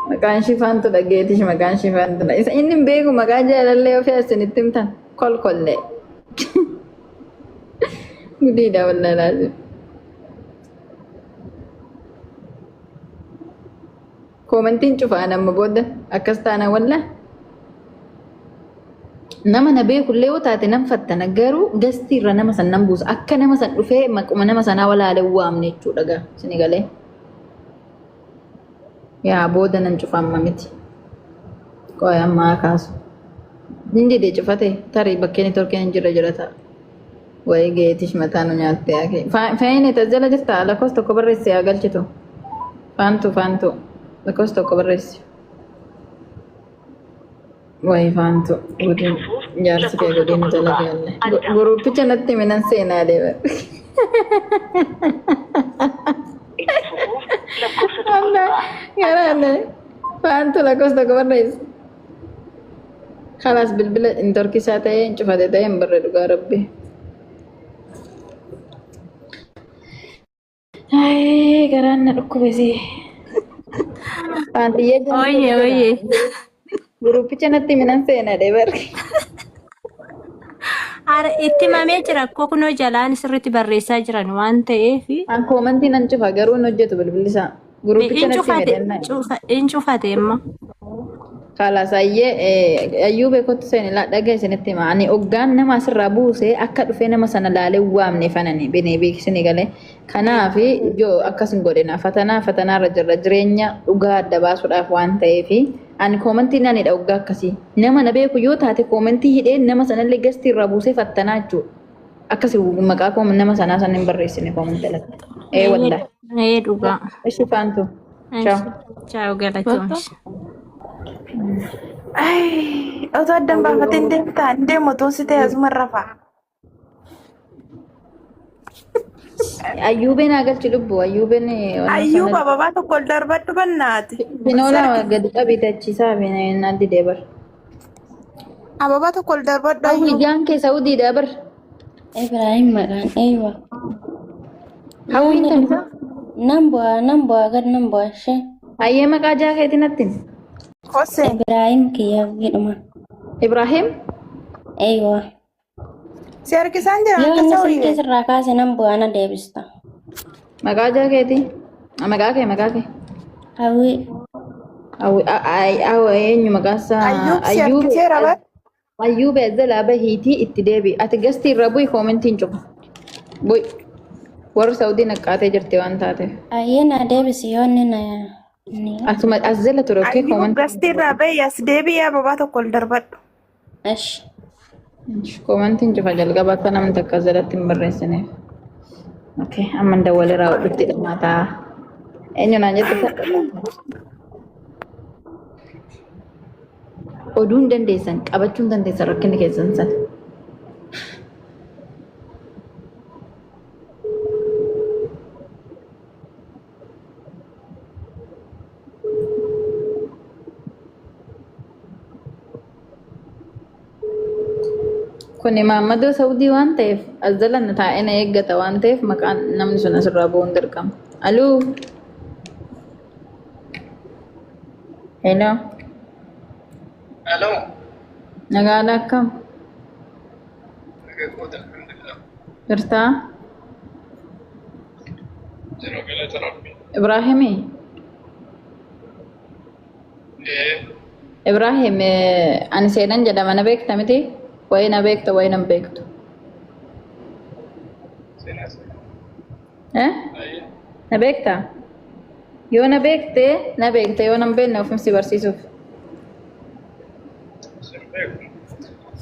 Maqaan shi faantudha geetish maqaan shi faantudha. Isa inni hin beeku maqaa jaalallee ofii asinitti himtan kolkollee. Gudiidha walaa laazim. Komantiin cufaan amma booda akkas taana walaa. Nama na beekullee yoo taate nan fattana garuu gastii irra nama san nan buusa akka nama san dhufee maquma nama sanaa walaalee waamne jechuudha gaa sini galee. Yaa booda nan cufamma miti. Qoy ammaa kaasu. Inni dee cufate tarii bakkeen torkeen jira jira ta'a. Wayi geetish mataa nu nyaatte yaa kee. Faayini tajaajila jirta lakkoofsa tokko barreessi yaa galchitu. Faantu lakkoofsa tokko barreessi. Wayi faantu gudiin jaarsi kee gudiin jala galle. Guruupicha natti minan seenaa deema. Garaane faantu lakkoofsa tokko barreessi. خلاص بالبلة انتركي ساعتين شوف هذا دايم برد يا ربي. هاي قرانا ركوبي. Panti ya jangan. Oye. Guru picha nanti minanse na deber. Ara itti mamee jira kokunoo jalaan sirriitti barreessaa jiran waan ta'eef. An komanti nan cufa garuu hin hojjetu bilbilisa. Guru picha nanti medenna. In cufate amma. Kalas ayyuu beekotu seen la dhagaa isinitti hima. Ani hoggaan nama asirraa buuse akka dhufee nama sana laalee waamne fanani binee beeksisni galee. Kanaaf ijoo akkas hin godhina. Fatanaarra jirra jireenya dhugaa adda baasuudhaaf waan ta'eef ani koomantii naanidha hoggaa akkasii. Nama na beeku yoo taate koomantii hidhee nama sanallee gastii irraa buusee fattanaa jechuudha. Akkasii maqaa nama sanaa sana hin barreessine koomantii alatti. Waldaa. Dhugaa. Ishi faantu. Ciao. Ciao galatoomsi. Ay, otoo addan baafateen deemtaan deemu otoo si ta'e asuma rafaa. Ayyuubeen agalchi lubbu ayyuubeen. Ayyuuba babaa tokko ol darbadhu bannaati. Binoola gadi qabitachiisaa bineenyaatti deebar. Ababaa tokko ol darbadhu. Hawwi jaan kee Saudii dabar. Ibrahim maqaan eeywa. Hawwiin tamisaa. Nan bu'aa gad nan bu'aa ishee. Hayyee maqaa jaa keetiin nattiin. Hoseen. Ibrahim kiyyaa jedhuma. Ibrahim. Eeywa. Si harkisaan jira Yoo akka inni sa'oyyee. silkii sirraa kaase nan bu'aa na deebista. Maqaa jaa keetii. Maqaa kee. Hawwi. Eenyu maqaasaa. Ayyuub si harkiseera bar. Ayyuube jalaa bahiitii itti deebi. Ati gastii irra bu'i koomentiin cufa. Bu'i. Warra Saudii naqqaatee jirti waan taateef. Ayyee na deebisi yoo inni na. Asuma as jala ture okkee Ayyuub koomentii. gastii irraa bahi as deebi'ee ababaa tokko ol darbadhu. Ash. Koomentiin cufa jalqaba akka namni takka as jalatti hin barreessineef. Okkee amma dawwaleeraa hodhutti dhimmataa. Eenyu naan jettu oduun dandeessan qabachuun dandeessan rakkinni keessan san. Kuni Maammadoo Saudii waan ta'eef as jala taa'ee na eeggata waan ta'eef maqaan namni sun asirraa bu'uun dirqama. Aluu. Hello. Hello. Nagaadha akkam? Jirtaa? Ibraahimii? Ibraahim ani seenan jedhama na beekta miti? Wayi na beekta wayi nan beektu. Na beekta? Yoo na beekte yoo nan beekne ofimsi barsiisuuf.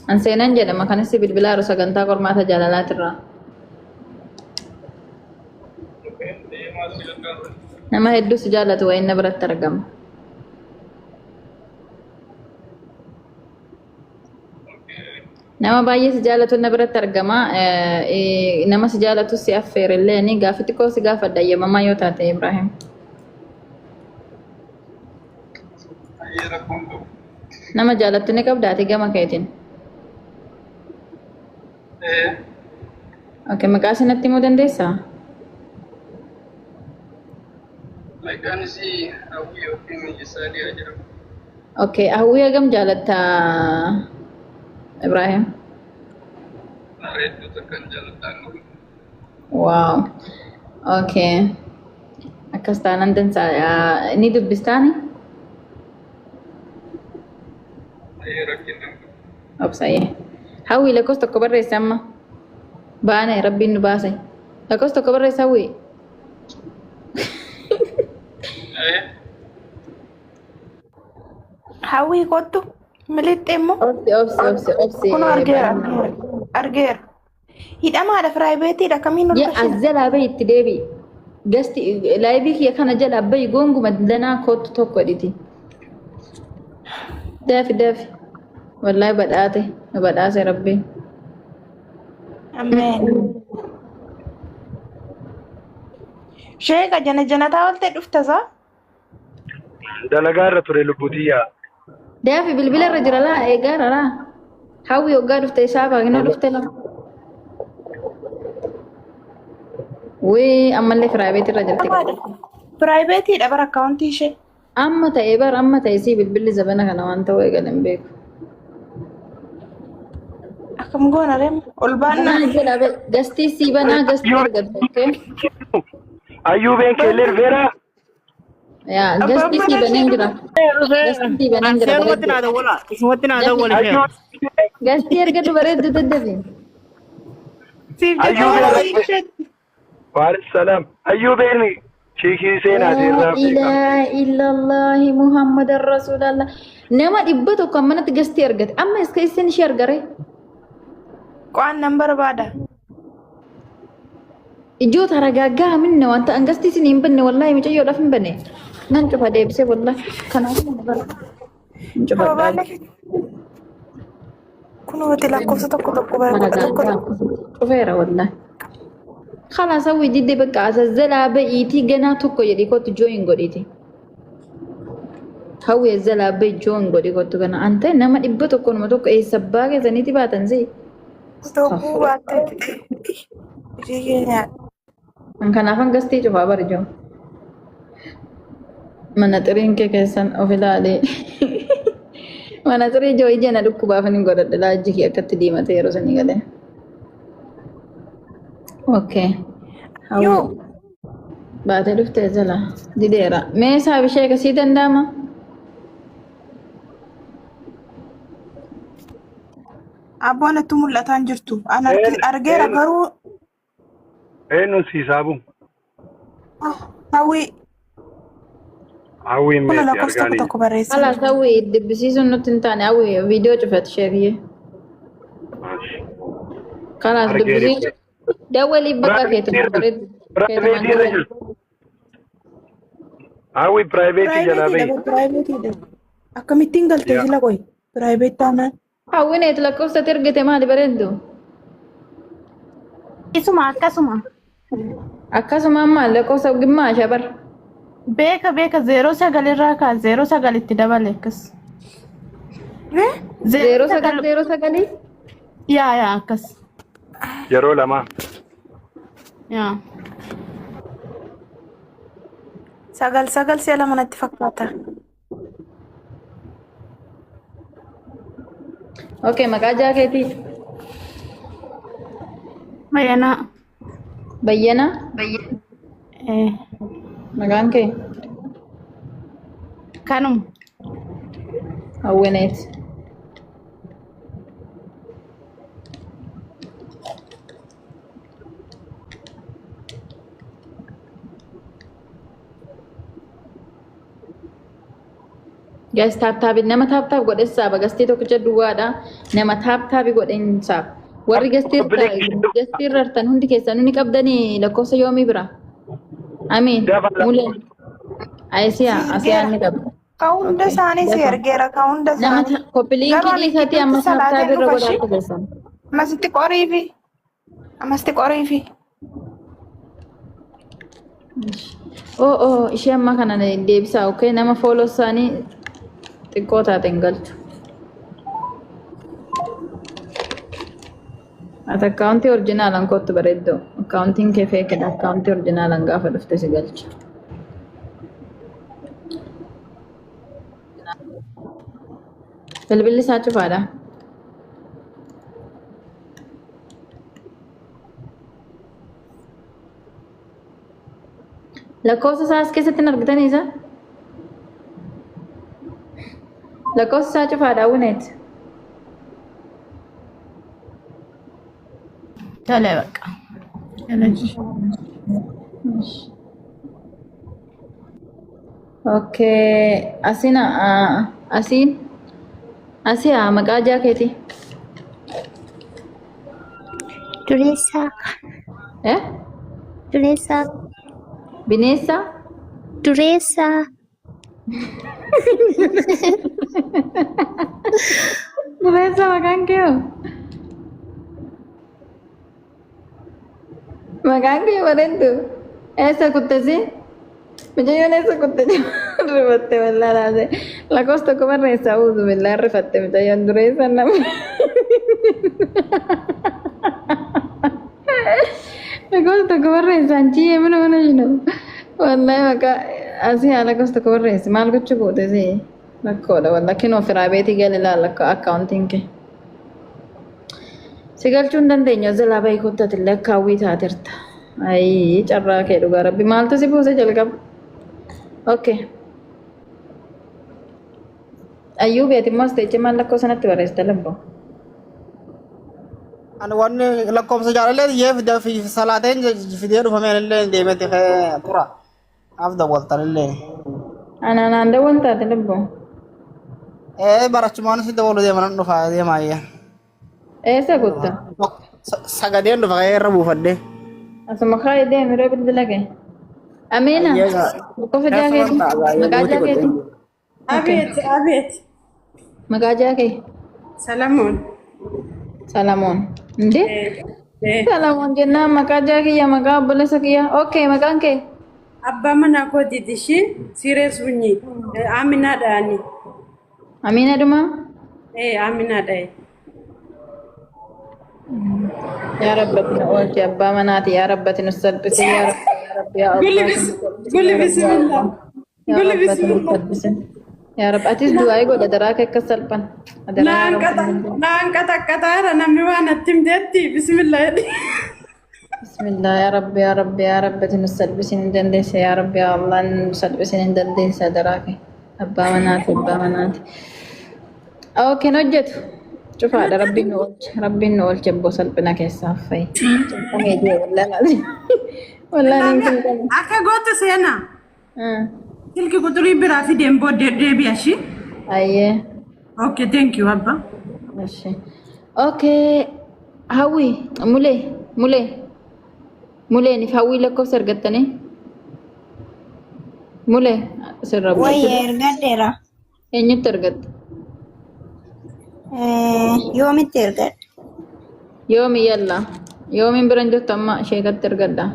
An seenan jedhama kanis bilbilaaru sagantaa qormaata jaalalaatirraa. Nama hedduu si jaallatu wayi na biratti argama. Nama baay'ee si jaallatu na biratti argama. Nama si jaallatu si affeerellee ni gaafi xiqqoo si gaafadha ayyamamaa yoo taate Ibraahim. Nama jaallattu ni qabdaati gama keetiin. Okay, maqaa isinatti himuu dandeessaa? Maqaan isii Hawwii yookiin Isaadiyaa jedhama. Okay, Hawwii hagam jaallattaa Ibraahim? Bareedduu takkan jaallataan. Wow. Okay. Akkas taanaan dansaa ni dubbistaani? Obsayee. Hawwii lakkoofsa tokko barreesse amma. Baane rabbiin nu baase. Lakkoofsa tokko barreesse Hawwii. Hawwii kottu miliixxee immoo. Obsi. Kun argeera. Hidhamaadha firaayibeetiidha kamiin ol as jalaa bahi itti deebi'i. Gasti laayibii kiyya kana jalaa bahi goonguma danaa kottu tokko dhiti. Daafi. Wallahi badhaate nu badhaase rabbiin. Ameen. Sheeka janataa oltee dhuftasaa? Dalagaa irra ture lubbutiyyaa. Daafi bilbila irra jira laa eegaara laa. Hawwi hoggaa dhufte isaa baaqnaa dhufte laa. Wii ammallee firaayiveetii irra jirti. Piraayiveetiidha bara akkaawuntii ishee. Amma ta'e si bilbilli zabana kana waan ta'uu eegalan beeku. Akkam goona reema ol baannaa. Gastii si banaa gastii argatte. Ayyuubeen keellee Vera. Yaa gastii si baneen jira. Gastii si baneen jira. Gastii argatu bareeddu daddabi. Ayyuubeen. Waalaikumsalam. Ayyuubeen sheekii seenaa dirraa. Ilaa illallah Muhammad Rasulallah. Nama dhibba tokko ammanatti gastii argate. Amma iska isin ishee argare. Qo'aan nan barbaada. Ijoota ragaggaa minne wanta angastii isin hin banne wallahi mucayyoodhaaf hin banne. Nan cufa deebisee wallahi kanaafuu hin bara. Kun wati lakkoofsa tokko tokko cufeera wallahi. خلاص هو جدي بقى الزلا بيتي جنا توكو يدي كوت جوين غوديتي هو الزلا بي جوين غودي كوت جنا انت نما دبتو كون ما توكو اي سباغه زنيتي باتن زي توكو باتن جيجينا ان كان افن غستي جو بابر جو من ترين كي كسن اوفلالي من تري جو يجنا دكو بافن غودد لا جيكي اكت دي متي روسني غده اوكي يو بعد لفت زلا دي ديرا ما صاحب شيء كسيد انداما ابونا تملا تانجرتو انا ارجيرا غرو اينو سيسابو هاوي هاوي كنا لا كوستو تكو بريس خلاص هاوي دبسيزون نوتنتاني هاوي فيديو شفت شيريه ماشي خلاص دبسيزون دولي بقى كيتو بريد هاوي برايفيتي جنابي برايفيتي akkamitti galte sila koy private taanaan hawwine lakkoofsa ergite maali bareeddu akkasuma amma lakkoofsa gimmaasha bar beeka 09 irraa kaa 09 itti dabale akkas 09 yaa akkas yeroo lama yaa sagal siya lama natti fakkaata. Okay, maqaa jaakeetii. Bayyana. Bayyana? Maqaan kee? Kanum. Hawwineet. Guys, tap nama tap godhe saaba gastii tokkicha duwwaadha. Nama tap godhen saaba. Warri gastii irrartan hundi keessan ni qabdanii lakkoofsa yoomii bira. Amiin. Muleen. Asiyaa ni qabda. Kaunda isaanii si ergeera kaunda isaanii. Nama koppiliinkii dhiisatii amma tap irra godhaatu keessan. Amasti qoriifi. Ishee amma kana deebisaa okay nama fooloo isaanii xiqqoo taateen galchu. Ati akkaawuntii orjinaalaan kottu bareeddoo. Akkaawuntiin kee feekedha. Akkaawuntii orjinaalaan gaafa dhufte si galcha. Bilbilli isaa cufaadha. Lakkoofsa isaa as keessatti hin argitanii isa? Lakkoofsa isaa cufaadha Hawwineet. Tole baqa. Okay, asii maqaa jaakeetii. Duresa. Duresa. Bineensa? Duresa. Duresa maqaan kee hoo? Maqaan kee bareeddu. Eessa kuttasi? Mucayyoon eessa kuttasi? rifatte wallaa laase lakkoofsa tokko barreessaa uuzu billaa rifatte mitayyaan dureessan nama lakkoofsa tokko barreessaan ciyyee mana mana jiru wallaahi maqaa asii haa lakkoofsa tokko barreessi maal gochuu goote si lakkoodha wallaa kinoo firaa beetii gali laallakka akkaawuntiin kee si galchuu hin dandeenyu zalaa bahii kuttatillee akkaawwii taatirta ayii carraa kee dhugaa rabbi maaltu si buuse jalqaba okay ayyuu beeti immoo asteechi maal lakkoo sanatti barreessite labbo Ani wanni lakkoofsa jaalallee yeef fi salaateen fidee dhufame illee deemete tura. Afda waltanillee. anaan dawwaltaate labbo Barachumaan si dawwalu deeman dhufa deemaayya. eessa kutta Sagadeen dhufa irra buufadde. asuma kaayee deemiree bilbila kee Amina lakkoofsa jaakeeti maqaa jaakeeti አቤት maqaa jaakee ሰለሞን Salamoon እንዴ Salamoon jennaan maqaa jaakiyya maqaa obboleessa kiyya okay maqaan kee አባ መና ኮዲዲሺ ሲሪየስ ሁኚ አሚና ዳኒ Amina dhuma አሚና ዳይ yaa rabbati na oolchi abbaa manaati yaa rabbati nu salphisi yaa rabbi yaa قولي بسم الله قولي بسم الله salphisi yaa rabbi atis du'aa godha daraa kee akka salphan نان كتا كتا نمي وانا تمدتي بسم الله bismillah yaa rabbi yaa rabbati nu salphisiin hin dandeessa yaa rabbi yaa allah nu salphisiin hin dandeessa daraa kee abbaa manaati okay hojjetu cufaadha rabbiin nu oolche abboo salphina keessaa fa'i cimfamee jee wallaan hin akka gootu seena silki quxurii biraa fideen booddee deebi'ashi ayyee okay thank you abba Ashe. Okay. Hawi, mule ni hawi lakkoofsa argattanii? Mule sirra bu'aa. Wayye ergadheera. Eenyutti argatte? Yoomitti ergadhe. Yoomi yalla. Yoomiin biran jirtu amma sheekatti ergadha.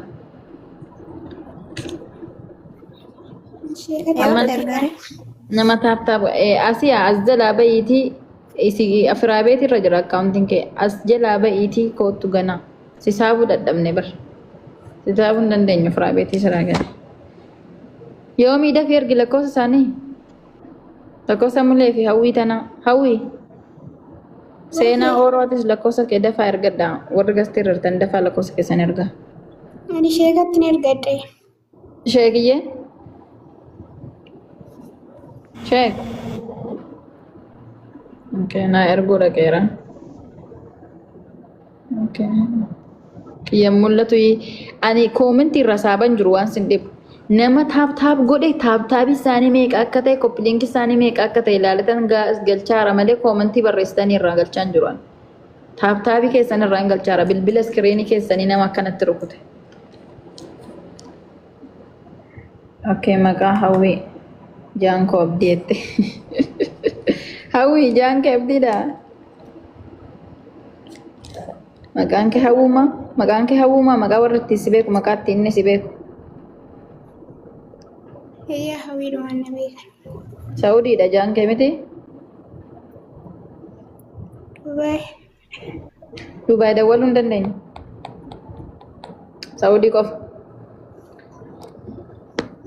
Yoomitti ergadhe. Nama taaptaabu asii as jalaa bayiitii isi afiraa beetii irra jira akkaawuntiin kee as jalaa bayiitii kootu ganaa si saabuu dadhabne bar si saabuu hin dandeenyu afiraa beetii siraa gale yoomii dafii ergi lakkoofsa isaanii lakkoofsa mulee fi hawwii tanaa hawwii seenaa oorootis lakkoofsa kee dafaa ergadhaa warri gastii irratti dafaa lakkoofsa keessan ergaa Ani sheekatti ni ergadhe. sheekiyyee sheek Okay, na ergo dhaqeera. Okay. Kiyyan mul'atu ani koomentii irra saaban jiru waan sin dhibu. Nama taap godhe taabii isaanii meeqa akka ta'e koppiliinki isaanii meeqa akka ta'e ilaalatan galchaara malee koomentii barreessitanii irraa galchaan jiru. Taabii keessan irraa hin galchaara bilbila iskiriinii keessanii nama akkanatti rukute. Okay, maqaa hawwii jaankoo abdiitti. Hawi jangan ke abdida. Makan ke hawuma, maka warti sibeku makati ini sibeku. Iya hawi doan nabi. Saudi dah jangan ke miti. Dubai dah walun dan lain. Saudi kof.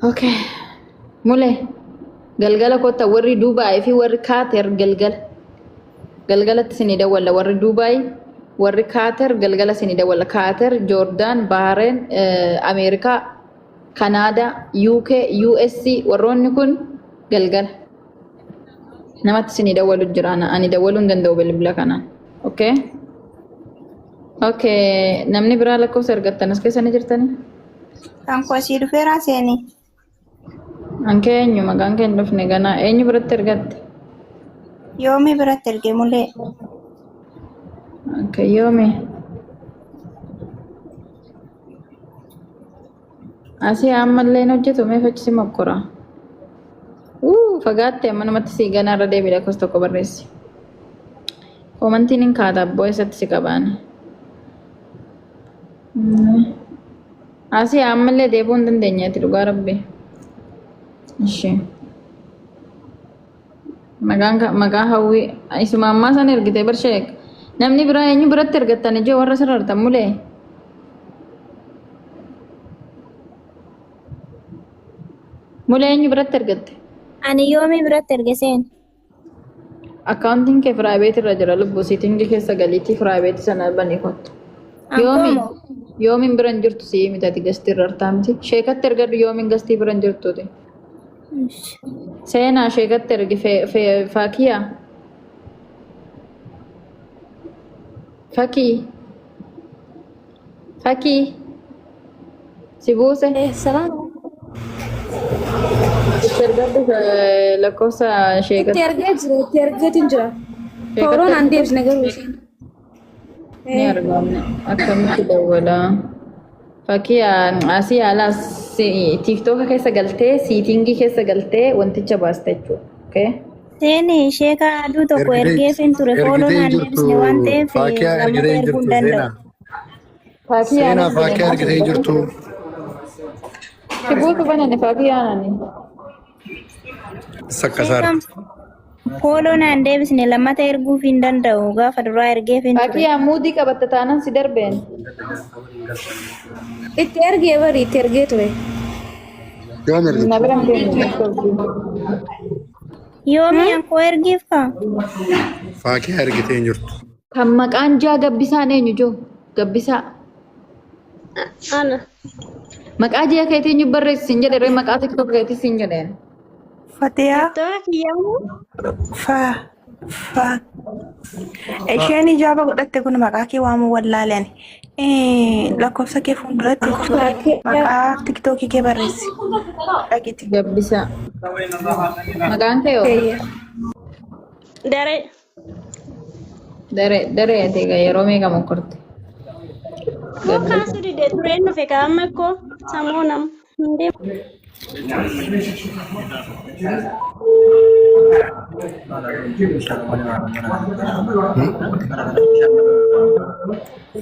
Okay, mulai. Galgala kota warri Dubai fi warri Qatar galgalatti sini dawwala warri Dubai warri Qatar galgala sini dawwala Qatar Jordan Bahrain Amerika Canada UK USC warroonni kun galgala namatti sini dawwalu jirana ani dawwalu hin danda'u bilbila kana okay namni biraa lakkoofsa argattan as keessa ni jirtanii Kan kosii dhufeeraa seeni. Anke eenyu maqaan kee hin dhufne ganaa eenyu biratti ergatte? Yoomi biratti erge mulee. Okay, yoomi. Asii ammallee hin hojjetu mee faccisi mokkora. Fagaatte amma namatti sii ganaa irra deebii lakkoofsa tokko barreessi. Koomantiin hin kaata abboo eessatti si qabaane. Asii ammallee deebuu hin dandeenyeeti dhugaa rabbi. Ishi. Maqaa hawwii isuma ammaa sana ergite barsheek namni biraa eenyu biratti ergattan ijoo warra sirartan mulee eenyu biratti ergatte Ani yoomi biratti erge seen. akkaawuntiin kee firaayiveet irra jira lubbuu siitingii keessa galiitii firaayiveet sana banii kottu yoomiin biran jirtu sii mitati gastii irra artaa miti sheekatti ergadhu yoomiin gastii biran jirtuuti seenaa sheekatti ergi faakiyaa fakii si buuse Salaam. ergadhu lakkoofsa sheekatti Tergetin jira. Tauron andeebs nagar usin. ni argamne akkamitti dawwala fakkii asii alaa tiktooka keessa galtee siitingii keessa galtee wanticha baasta jechuudha okay Seeni sheeka aduu tokko ergeefin ture fooloo naan deebisne waan ta'eef namoota erguu hin danda'u. Seenaa fakkii argitee jirtu. Kibuutu banane fakkii aanani. Sakkasaar. Fooloo naan deebisne lammata erguuf hin danda'u gaafa duraa ergeefin ture. Fakkii muudii qabatta taanaan si darbeen. Itti ergee bari itti ergee ture. Yoom ergitu? Na biran deemne. Yoomi ankoo ergiif kaa? Fakkii argitee jirtu. Kan maqaan jaa gabbisaan eenyu joo? Gabbisaa. Ana. Maqaa jaa keetiin eenyu barreessin jedhe maqaa tiktok keetis hin jedheen. Fatiyaa. Toa kiyyamu. Isheen ijaaba godhatte kun maqaa kee waamuu wallaalani. Lakkoofsa kee fuulduratti maqaa tiktookii kee barreessi. Dhaqitti. Gabbisaa. Maqaan kee yoo? Dare. Daree ati yeroo meeqa mokkorte? Kaasu dide tureen dhufe kaa'amma akkoo sammuu nam.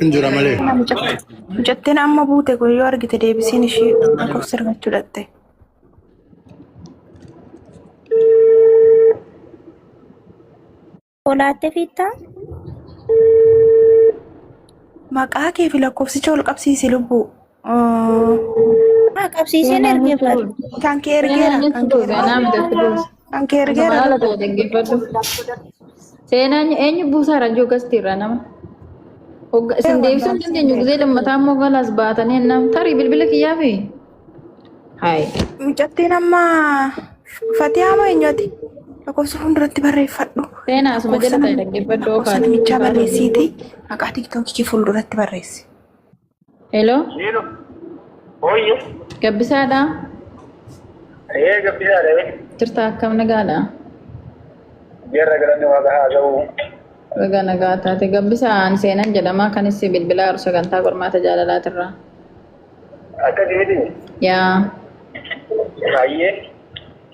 Injira malee. Mucattiin amma buute kun yoo argite deebisiin ishee lakkoofsa argachuu dhatte. Olaatte fiittaa? Maqaa kee fi lakkoofsicha ol qabsiisi lubbuu. Qabsiiseen ergeeffatu. Kan kee ergeera. Kan kee ergeera. Seenaan eenyu buusaa rajoo gastiirra nama. Isin deebisuun dandeenyu gizee lammataa immoo galaas baatanii nam tarii bilbila kiyyaa fi. Hayi. Mucattiin amma Fatiyaa moo eenyuti? Lakkoofsa fuulduratti barreeffadhu. Seenaa asuma jala ta'e dhaggeeffadhu oofaati. Lakkoofsa namichaa barreessiiti maqaa tiktookii kee fuulduratti barreessi. Hello. Oye. Gabbisaadha. Gabbisaadha. Jirta akkam nagaadha? Jarra galanni waaqa haa ta'u. Raga nagaa taate gabbisaan seenan jedhama kanis bilbilaa sagantaa qormaata jaalalaatirraa. Akkasitti. Yaa. Baay'ee.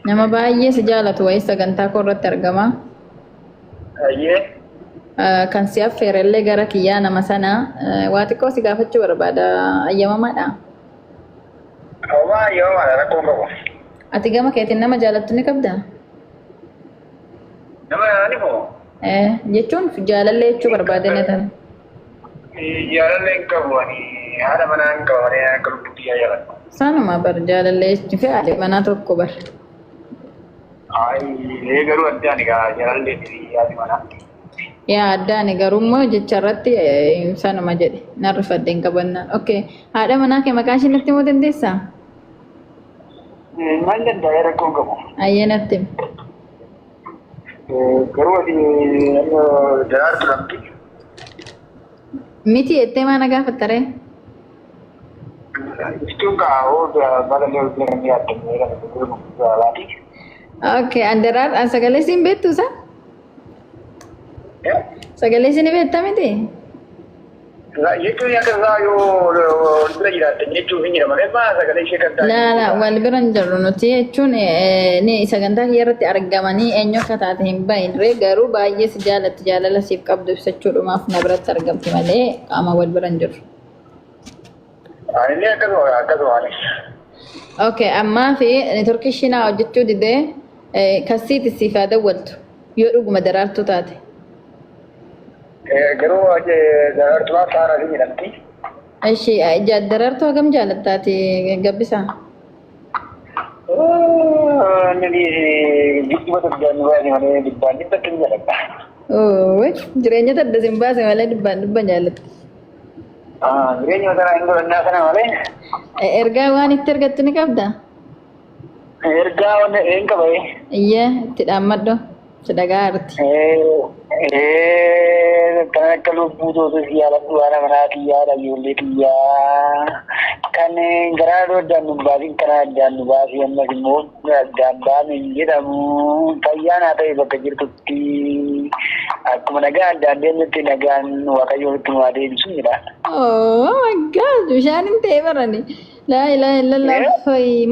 Nama baay'ee si jaalatu wayii sagantaa korratti argama. Baay'ee. Kan si affeerellee gara kiyyaa nama sana waa xiqqoo si gaafachuu barbaada ayyamamaadha. Awwaa ayyamamaadha rakkoon qabu. Ati gama keetiin nama jaalattu ni qabdaa? Nama ni moo? Jechuun jaalallee jechuu barbaadanii tan. Jaalallee hin qabu ani haadha manaa hin qabu ani akka lubbuutti jaalladha. Sanuma bar jaalallee fi haadha manaa tokko bar. Garuu addaan egaa jaalallee fi haadha manaa. Yaa addaan garummoo jecha irratti sanuma jedhe narrifadde hin qabannaan. Okay haadha manaa kee maqaa ishee natti himuu dandeessaa? Maal danda'a rakkoon qabu. Ayyee natti himi. Garuu ati daraartu lamti. Miti jettee maana gaafattaree? Istuun kaa'oo balallee hojii namni yaadamee Okay, an sagalee siin beektu isa? Sagalee siin beekta miti? Jechuun akka isaa yoo bira jiraatan jechuun hin jedhama. Sagalee ishee kan taate. Laala wal bira hin jirru nuti jechuun ni sagantaa kiyya irratti argamanii eenyu akka taate hin bahinre garuu baay'ee si jaalatti jaalala siif qabdu ibsachuudhumaaf na biratti argamti malee qaama wal bira hin jirru. Inni akkasuma. Okay, ammaa fi neetworkii ishiinaa hojjechuu didee kasiiti siif haa dawwaltu. Yoo dhuguma daraartuu taate. Garuu daraartuu Saaraa fi jedhamti. Ishee daraartuu hagam jaalattaati gabbisaa? Nani gidduuba tokkoon baase malee dhibbaan dhibbatti ni jaalladha. Jireenya tadda sin baase malee dhibbaan jaalatta. Jireenya sana hin godhannaa sana malee. Ergaa waan itti ergattu ni qabdaa? Ergaa waan hin qabaye. Iyyee itti dhaammadhu si dhagaa jirti. Kan akka lubbuu tootus yaaladhu haala manaa kiyyaadha ijoollee kiyyaa. Kan garaa addaan nu baasin kana addaan nu baasii ammas immoo addaan baasin jedhamu fayyaan haa ta'e bakka jirtutti akkuma nagaa addaan deemnutti nagaan waaqayyoo nutti nu haa deebisu jedha. Oh my God, bishaan hin ta'e barani. Laa ilaaha illallah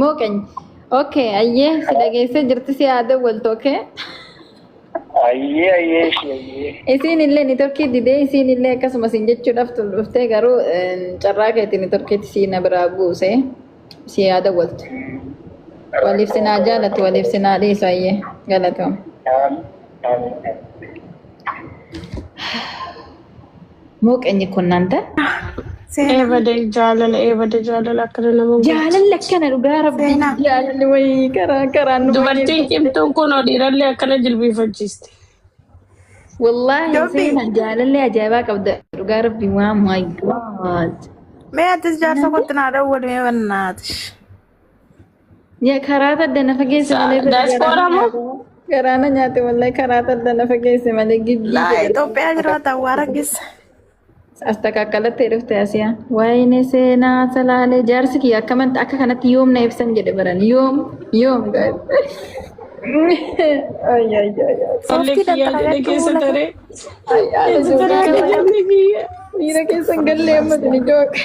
mooqany. Okay, ayyee si dhageessee jirti si haa dawwaltu okay? Ayyee. Isiin illee ni torkii didee isiin illee akkasumas hin jechuudhaaf dhuftee garuu carraa keetiin ni torkiitti si na biraa buuse si haa dawwaltu. Waliif sinaa jaalatu waliif sinaa dhiisu ayyee galatoom. Mooqanyi kun nanta. Eebade jaalala akkana nama Jaalalli akkana dhugaa rabbii jaalalli wayii karaan nu dubartiin cimtuun kun dhiirallee akkana jilbiifachiiste. Wallaahi seenaan jaalalli ajaa'ibaa qabda dhugaa rabbii waa my God. Mee atis jaarsa kootti naa dawwal mee bannaati. Yaa karaa tadda na fageesse malee Diaspora moo? garaana nyaate wallaahi karaa tadda na fageesse malee giddi. Laa Itoophiyaa jiraata awwaara keessa. Astakakkalatti dhufte asiyaa. Waayine seenaa salaalee jaarsi kiyya akka kanatti yoom na ibsan jedhe baran yoom. Sallee kiyyaa jedhe keessa taree. Miira keessan gallee amma tuni jooka.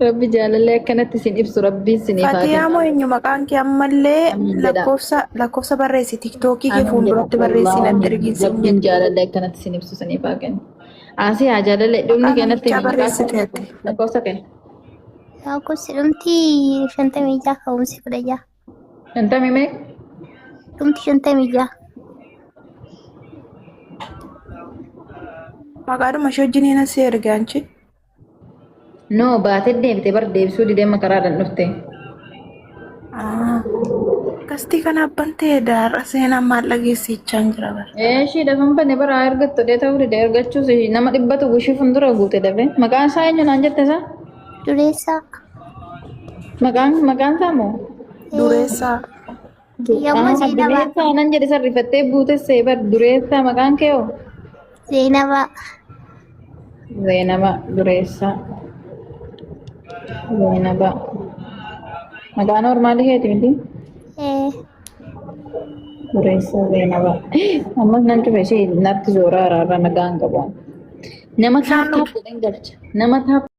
Rabbi jaalallee akkanatti sin ibsu rabbiin siniif haa Fatiyaa moo eenyu maqaan kee ammallee lakkoofsa barreessi tiktookii kee fuulduratti barreessi natti ergiinsi. Rabbiin jaalallee akkanatti sin ibsu siniif haa kennu. Asii haa jaalallee dhumni keenyatti lakkoofsa kee. Lakkoofsi dhumti 56 ka'umsi 16. 50 meeqa? Dhumti 56. Maqaadhuma ishee wajjin hin asii ergaanchi. No baatee deebite bar deebisuu didee makaraadhaan dhufte. Kastii kana abbaan ta'e daaraa seenaan maal dhageessichaan jira bara. Ishii dafan banee bara ergattu dhee ta'uu didee ergachuus nama dhibbatu gushii fuuldura guute dabe. Maqaan isaa eenyu naan jette isaa? Dureessaa. Maqaan isaa moo? Dureessaa. Yommuu Zeenabaa. Dureessaa nan jedhe sarrifattee buutessee bar dureessaa maqaan kee hoo? Zeenabaa. Zeenabaa dureessaa. Zeenabaa. Maqaan normaalii keeti miti? Dureessaa Zeenabaa. Ammas nan cufe ishee natti zooraa araarraa nagaan qabu. Nama taappaaf jedhan galcha. Nama taappaaf.